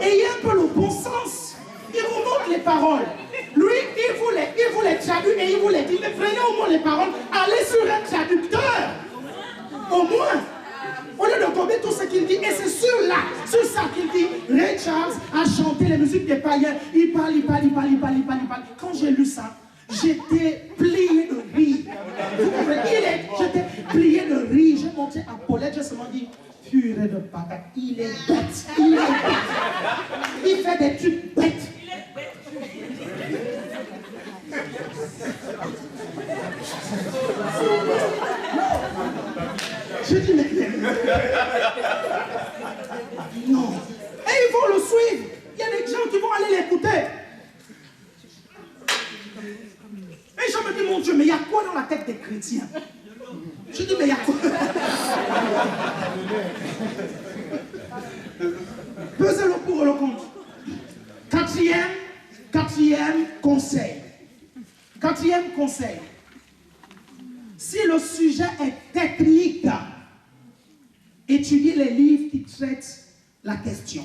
Ayez un peu le bon sens. Il vous montre les paroles. Lui, il voulait traduire et il voulait dire, mais prenez au moins les paroles, allez sur un traducteur. Au moins. Au lieu de tomber tout ce qu'il dit, et c'est sur ça qu'il dit, Ray Charles a chanté les musiques des païens, il parle. Quand j'ai lu ça, j'étais plié de rire. Vous comprenez? J'étais plié de rire. J'ai monté à Paulette, j'ai seulement dit, purée de patate, il est bête. Il fait des trucs bêtes. Je dis, mais non. Et ils vont le suivre. Il y a des gens qui vont aller l'écouter. Et je me dis, mon Dieu, mais il y a quoi dans la tête des chrétiens? Je dis, mais il y a quoi? Pesez le pour et le contre. Quatrième conseil. Quatrième conseil. Si le sujet est technique, étudiez les livres qui traitent la question.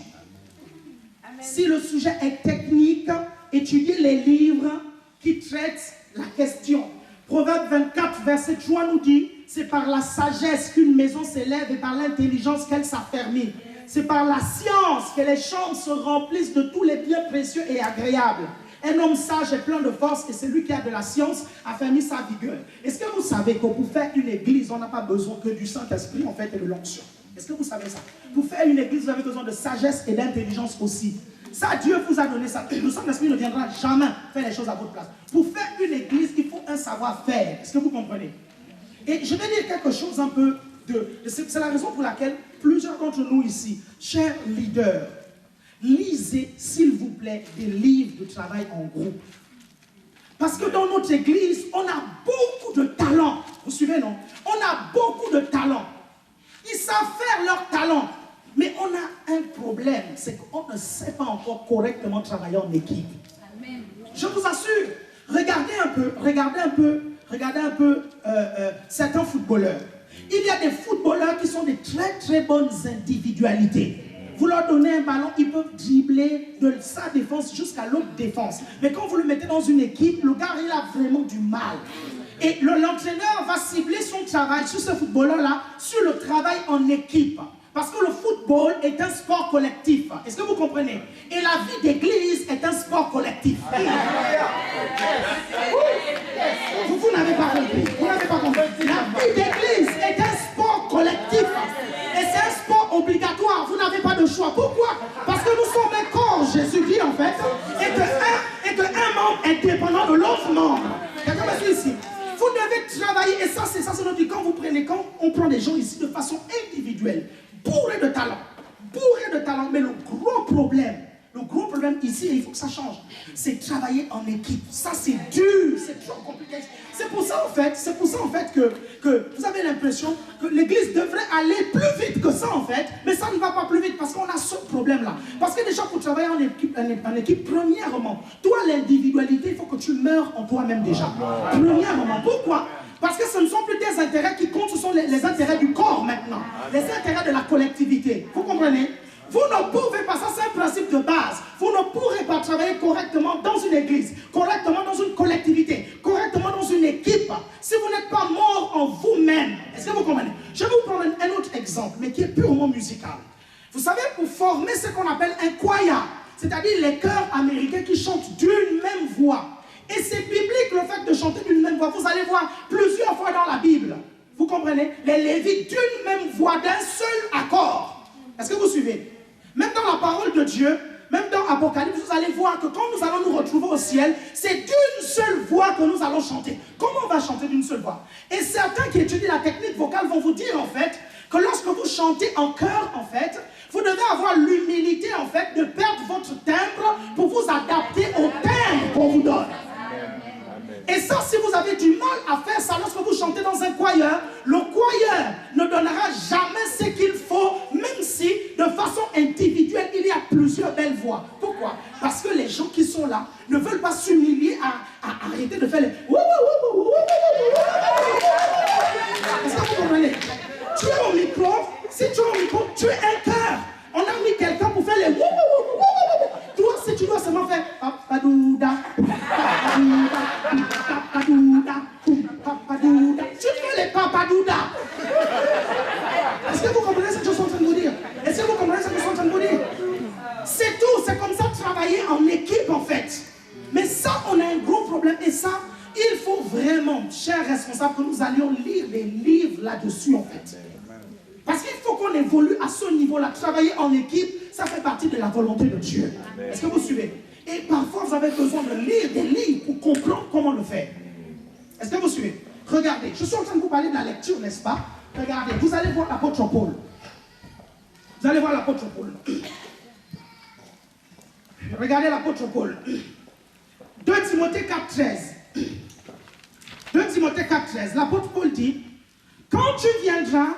Amen. Si le sujet est technique, étudiez les livres qui traitent la question. Proverbe 24, verset 3 nous dit, c'est par la sagesse qu'une maison s'élève et par l'intelligence qu'elle s'affermit. C'est par la science que les champs se remplissent de tous les biens précieux et agréables. Un homme sage est plein de force et celui qui a de la science affermit sa vigueur. Est-ce que vous savez que pour faire une église, on n'a pas besoin que du Saint-Esprit en fait et de l'onction? Est-ce que vous savez ça? Pour faire une église, vous avez besoin de sagesse et d'intelligence aussi. Ça, Dieu vous a donné ça. Le Saint-Esprit ne viendra jamais faire les choses à votre place. Pour faire une église, il faut un savoir-faire. Est-ce que vous comprenez? Et je vais dire quelque chose un peu c'est la raison pour laquelle plusieurs d'entre nous ici, chers leaders, lisez, s'il vous plaît, des livres de travail en groupe. Parce que dans notre église, on a beaucoup de talents. Vous suivez, non? On a beaucoup de talents. Ils savent faire leur talent. Mais on a un problème, c'est qu'on ne sait pas encore correctement travailler en équipe. Amen. Je vous assure, regardez un peu certains footballeurs. Il y a des footballeurs qui sont des très très bonnes individualités. Vous leur donnez un ballon, ils peuvent dribbler de sa défense jusqu'à l'autre défense. Mais quand vous le mettez dans une équipe, le gars il a vraiment du mal. Et l'entraîneur va cibler son travail sur ce footballeur-là, sur le travail en équipe. Parce que le football est un sport collectif. Est-ce que vous comprenez? Et la vie d'église est un sport collectif. Vous n'avez pas compris. Vous n'avez pas compris. La vie d'église est un sport collectif. Et c'est un sport obligatoire. Vous n'avez pas de choix. Pourquoi? Parce que nous sommes un corps, Jésus dit en fait, et que un membre est dépendant de l'autre membre. Quelqu'un me suit ici? Vous devez travailler, et ça c'est notre vie. Quand on prend des gens ici de façon individuelle, bourré de talent, mais le gros problème ici, et il faut que ça change, c'est travailler en équipe. Ça c'est dur, c'est trop compliqué. C'est pour ça en fait que vous avez l'impression que l'église devrait aller plus vite que ça en fait, mais ça ne va pas plus vite parce qu'on a ce problème là. Parce que déjà pour travailler en équipe, premièrement, toi l'individualité, il faut que tu meurs en toi-même déjà. Premièrement, pourquoi? Parce que ce ne sont plus des intérêts qui comptent, ce sont les intérêts du corps maintenant. Les intérêts de la collectivité. Vous comprenez? Vous ne pouvez pas, ça c'est un principe de base. Vous ne pourrez pas travailler correctement dans une église, correctement dans une collectivité, correctement dans une équipe, si vous n'êtes pas mort en vous-même. Est-ce que vous comprenez? Je vais vous prendre un autre exemple, mais qui est purement musical. Vous savez, pour former ce qu'on appelle un choir, c'est-à-dire les chœurs américains qui chantent d'une même voix. Et c'est biblique le fait de chanter d'une même voix. Vous allez voir plusieurs fois dans la Bible, vous comprenez, les Lévites d'une même voix, d'un seul accord. Est-ce que vous suivez? Même dans la parole de Dieu, même dans Apocalypse, vous allez voir que quand nous allons nous retrouver au ciel, c'est d'une seule voix que nous allons chanter. Comment on va chanter d'une seule voix? Et certains qui étudient la technique vocale vont vous dire en fait que lorsque vous chantez en chœur, en fait, vous devez avoir l'humilité en fait de perdre votre timbre pour vous adapter au timbre qu'on vous donne. Et ça, si vous avez du mal à faire ça lorsque vous chantez dans un choir, le choir ne donnera jamais ce qu'il faut, même si de façon individuelle, il y a plusieurs belles voix. Pourquoi? Parce que les gens qui sont là ne veulent pas s'humilier à arrêter de faire les... Est-ce que vous comprenez? Tu es au micro, si tu es au micro, tu es un cœur. On a mis quelqu'un pour faire les... Toi, si tu dois seulement faire... Papadouda, papadouda, papadouda, papadouda. Tu fais les papadouda. Est-ce que vous comprenez ce que je suis en train de vous dire? Est-ce que vous comprenez ce que je suis en train de vous dire? C'est tout, c'est comme ça travailler en équipe en fait. Mais ça, on a un gros problème. Et ça, il faut vraiment, chers responsables, que nous allions lire des livres là-dessus en fait. Parce qu'il faut qu'on évolue à ce niveau-là. Travailler en équipe, ça fait partie de la volonté de Dieu. Est-ce que vous suivez? Et parfois, vous avez besoin de lire des livres pour comprendre comment le faire. Est-ce que vous suivez? Regardez, je suis en train de vous parler de la lecture, n'est-ce pas? Regardez, vous allez voir l'apôtre Paul. Vous allez voir l'apôtre Paul. Regardez l'apôtre Paul. 2 Timothée 4,13. 2 Timothée 4,13. L'apôtre Paul dit, quand tu viendras,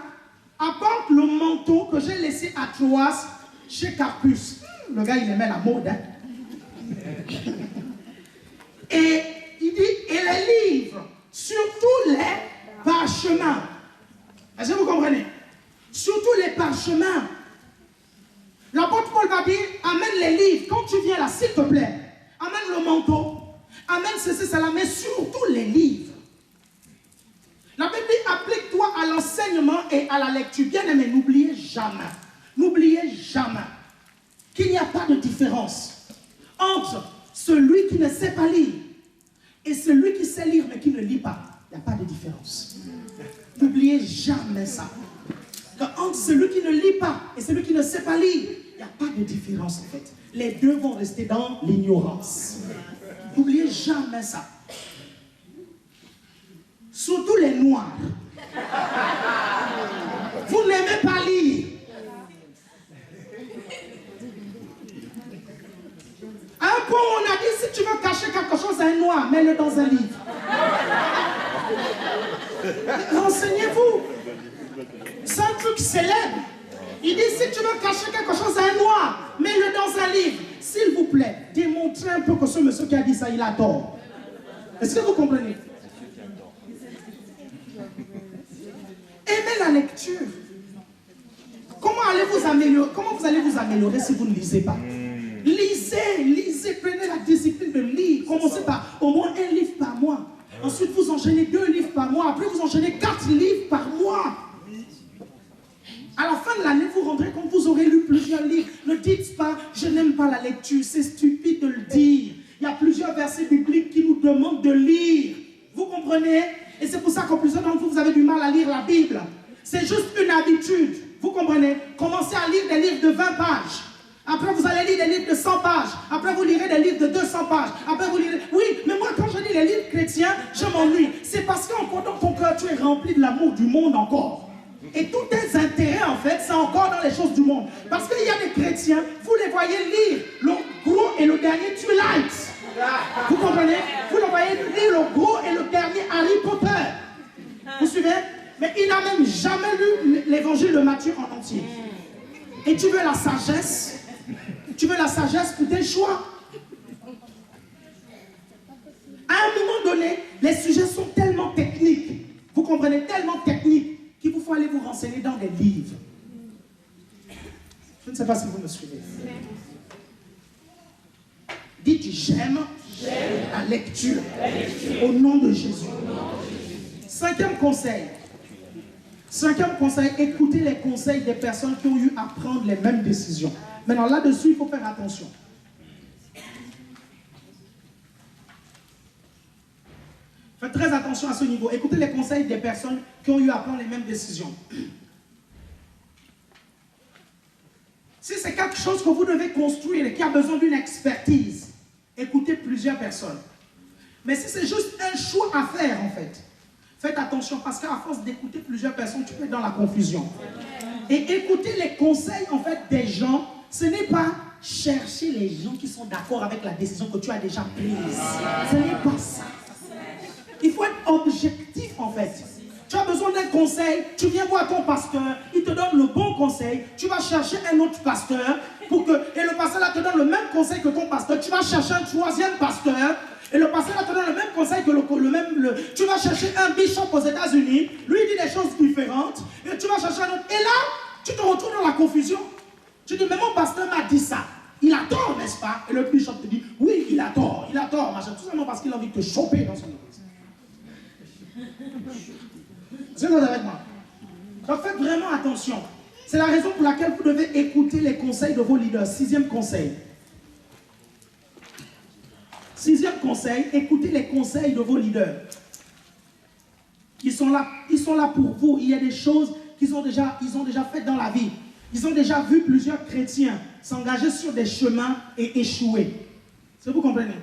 apporte le manteau que j'ai laissé à Troas chez Carpus. Le gars, il aimait la mode. Hein? Et il dit, et les livres sur tous les parchemins. Est-ce que vous comprenez? Sur tous les parchemins. L'apôtre Paul va dire, amène les livres. Quand tu viens là, s'il te plaît, amène le manteau. Amène ceci, cela, mais surtout les livres. La Bible dit, applique-toi à l'enseignement et à la lecture. Bien aimé, n'oubliez jamais qu'il n'y a pas de différence entre celui qui ne sait pas lire et celui qui sait lire mais qui ne lit pas. Il n'y a pas de différence. N'oubliez jamais ça. Entre celui qui ne lit pas et celui qui ne sait pas lire, il n'y a pas de différence en fait. Les deux vont rester dans l'ignorance. N'oubliez jamais ça. Surtout les noirs. Vous n'aimez pas lire. Un point, on a dit, si tu veux cacher quelque chose à un noir, mets-le dans un livre. Renseignez-vous. C'est un truc célèbre. Il dit, si tu veux cacher quelque chose à un noir, mets-le dans un livre. S'il vous plaît, démontrez un peu que ce monsieur qui a dit ça, il a tort. Est-ce que vous comprenez? Aimez la lecture. Comment vous allez vous améliorer si vous ne lisez pas? Lisez, prenez la discipline de lire. Commencez par au moins un livre par mois. Ensuite, vous enchaînez 2 livres par mois. Après, vous enchaînez 4 livres par mois. À la fin de l'année, vous rendrez compte que vous aurez lu plusieurs livres. Ne dites pas, je n'aime pas la lecture. C'est stupide de le dire. Il y a plusieurs versets bibliques qui nous demandent de lire. Vous comprenez? Et c'est pour ça que plusieurs d'entre vous, vous avez du mal à lire la Bible. C'est juste une habitude. Vous comprenez? Commencez à lire des livres de 20 pages. Après, vous allez lire des livres de 100 pages. Après, vous lirez des livres de 200 pages. Après, vous lirez... Oui, mais moi, quand je lis les livres chrétiens, je m'ennuie. C'est parce qu'encore dans ton cœur, tu es rempli de l'amour du monde encore. Et tous tes intérêts, en fait, c'est encore dans les choses du monde. Parce qu'il y a des chrétiens, vous les voyez lire le gros et le dernier Twilight. Vous comprenez? Vous les voyez lire le gros et le dernier Harry Potter. Vous suivez? Mais il n'a même jamais lu l'évangile de Matthieu en entier. Et tu veux la sagesse? Tu veux la sagesse pour tes choix? À un moment donné, les sujets sont tellement techniques. Vous comprenez? Tellement techniques qu'il vous faut aller vous renseigner dans des livres. Je ne sais pas si vous me suivez. Dites, j'aime la lecture. Au nom de Jésus. 5e conseil. 5e conseil, écoutez les conseils des personnes qui ont eu à prendre les mêmes décisions. Maintenant, là-dessus, il faut faire attention. Faites très attention à ce niveau. Écoutez les conseils des personnes qui ont eu à prendre les mêmes décisions. Si c'est quelque chose que vous devez construire et qui a besoin d'une expertise, écoutez plusieurs personnes. Mais si c'est juste un choix à faire, en fait, faites attention parce qu'à force d'écouter plusieurs personnes, tu peux être dans la confusion. Et écouter les conseils, en fait, des gens, ce n'est pas chercher les gens qui sont d'accord avec la décision que tu as déjà prise. Ce n'est pas ça. Il faut être objectif, en fait. Tu as besoin d'un conseil, tu viens voir ton pasteur, il te donne le bon conseil, tu vas chercher un autre pasteur, et le pasteur là te donne le même conseil que ton pasteur, tu vas chercher un troisième pasteur, et le pasteur là te donne le même conseil que tu vas chercher un bishop aux États-Unis, lui il dit des choses différentes, et tu vas chercher un autre, et là, tu te retrouves dans la confusion. Tu dis, mais mon pasteur m'a dit ça, il a tort, n'est-ce pas? Et le bishop te dit, oui, il a tort, machin, tout simplement parce qu'il a envie de te choper dans son église. C'est vous avec moi. Donc faites vraiment attention. C'est la raison pour laquelle vous devez écouter les conseils de vos leaders. Sixième conseil. Sixième conseil, écoutez les conseils de vos leaders. Ils sont là pour vous. Il y a des choses qu'ils ont déjà faites dans la vie. Ils ont déjà vu plusieurs chrétiens s'engager sur des chemins et échouer. Est-ce que vous comprenez?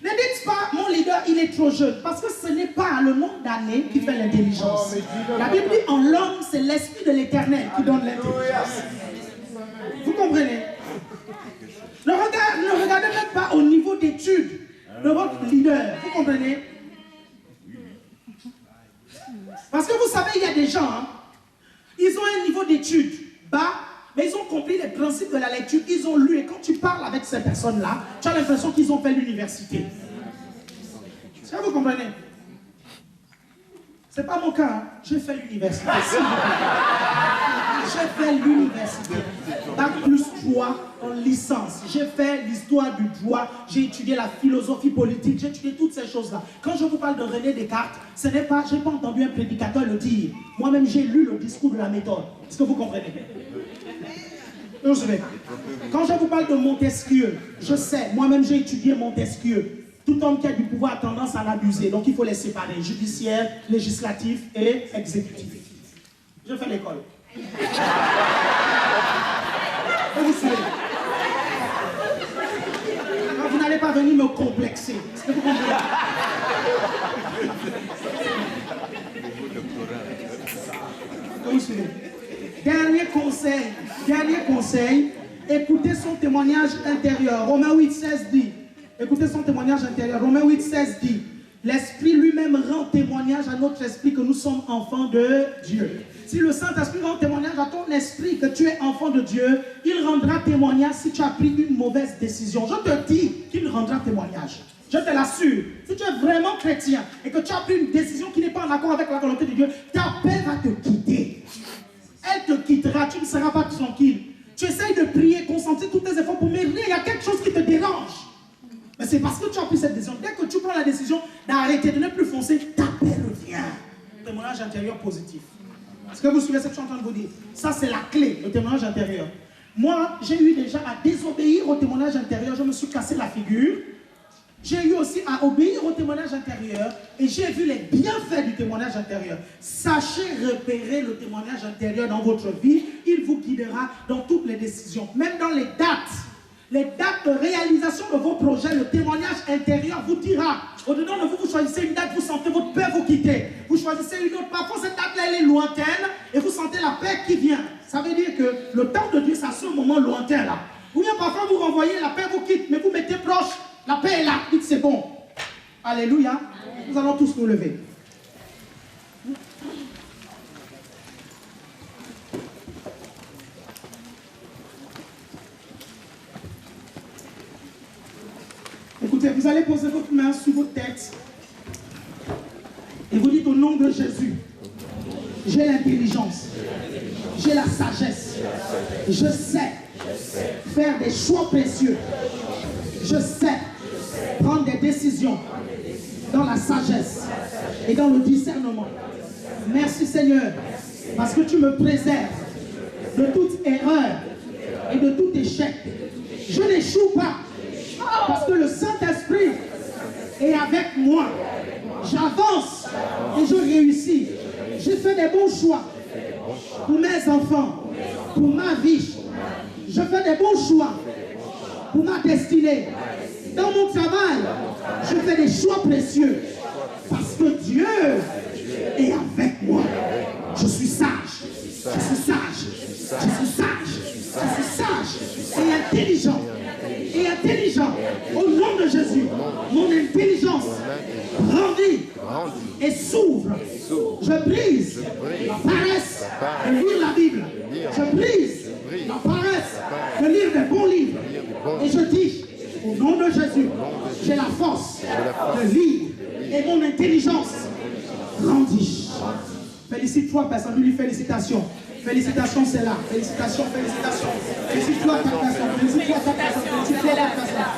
Ne dites pas, mon leader, il est trop jeune, parce que ce n'est pas le nombre d'années qui fait l'intelligence. La Bible dit, en l'homme, c'est l'Esprit de l'Éternel qui donne l'intelligence. Vous comprenez? Ne regardez même pas au niveau d'études de votre leader. Vous comprenez? Parce que vous savez, il y a des gens, hein, ils ont un niveau d'études bas, mais ils ont compris les principes de la lecture, ils ont lu, et quand tu parles avec ces personnes-là, tu as l'impression qu'ils ont fait l'université. Est-ce que vous comprenez? C'est pas mon cas, hein. J'ai fait l'université. J'ai fait l'université. Bac plus 3 en licence. J'ai fait l'histoire du droit, j'ai étudié la philosophie politique, j'ai étudié toutes ces choses-là. Quand je vous parle de René Descartes, ce n'est pas, j'ai pas entendu un prédicateur le dire. Moi-même, j'ai lu le discours de la méthode. Est-ce que vous comprenez? Quand je vous parle de Montesquieu, je sais, moi-même j'ai étudié Montesquieu. Tout homme qui a du pouvoir a tendance à l'abuser, donc il faut les séparer, judiciaire, législatif et exécutif. Je fais l'école. Et vous savez, vous n'allez pas venir me complexer. Est-ce que vous comprenez? Vous suivez? Dernier conseil, écoutez son témoignage intérieur. Romains 8,16 dit, écoutez son témoignage intérieur. Romains 8,16 dit, l'Esprit lui-même rend témoignage à notre esprit que nous sommes enfants de Dieu. Si le Saint-Esprit rend témoignage à ton esprit que tu es enfant de Dieu, il rendra témoignage si tu as pris une mauvaise décision. Je te dis qu'il rendra témoignage. Je te l'assure. Si tu es vraiment chrétien et que tu as pris une décision qui n'est pas en accord avec la volonté de Dieu, ta paix va te quitter. Elle te quittera, tu ne seras pas tranquille. Tu essayes de prier, concentrer tous tes efforts pour mais il y a quelque chose qui te dérange. Mais c'est parce que tu as pris cette décision. Dès que tu prends la décision d'arrêter, de ne plus foncer, ta paix revient. Témoignage intérieur positif. Est-ce que vous suivez ce que je suis en train de vous dire? Ça, c'est la clé, le témoignage intérieur. Moi, j'ai eu déjà à désobéir au témoignage intérieur. Je me suis cassé la figure. J'ai eu aussi à obéir au témoignage intérieur et j'ai vu les bienfaits du témoignage intérieur. Sachez repérer le témoignage intérieur dans votre vie. Il vous guidera dans toutes les décisions. Même dans les dates de réalisation de vos projets, le témoignage intérieur vous dira. Au-dedans de vous, vous choisissez une date, vous sentez votre paix vous quitter. Vous choisissez une autre, parfois cette date-là, elle est lointaine et vous sentez la paix qui vient. Ça veut dire que le temps de Dieu, c'est à ce moment lointain là. Ou bien parfois vous renvoyez, la paix vous quitte, mais vous mettez proche. La paix est là, dites c'est bon. Alléluia. Nous allons tous nous lever. Écoutez, vous allez poser votre main sur votre tête et vous dites au nom de Jésus, j'ai l'intelligence, j'ai la sagesse, je sais faire des choix précieux, je sais prendre des décisions dans la sagesse et dans le discernement. Merci Seigneur, parce que tu me préserves de toute erreur et de tout échec. Je n'échoue pas, parce que le Saint-Esprit est avec moi. J'avance et je réussis. Je fais des bons choix pour mes enfants, pour ma vie. Je fais des bons choix pour ma destinée. Dans mon travail, je fais des choix précieux parce que Dieu est avec moi. Je suis sage. Je suis sage. Je suis sage. Je suis sage et intelligent. Et intelligent. Au nom de Jésus, mon intelligence grandit et s'ouvre. Je brise la paresse de lire la Bible. Je brise la paresse de lire des bons livres. Et je dis, au nom de Jésus, j'ai la force de lire et mon intelligence grandit. Félicite-toi, personne, lui, félicitations. Félicitations, c'est là. Félicitations, félicitations. Félicite-toi, ta personne. Félicite-toi, ta personne. Félicite-toi, ta personne.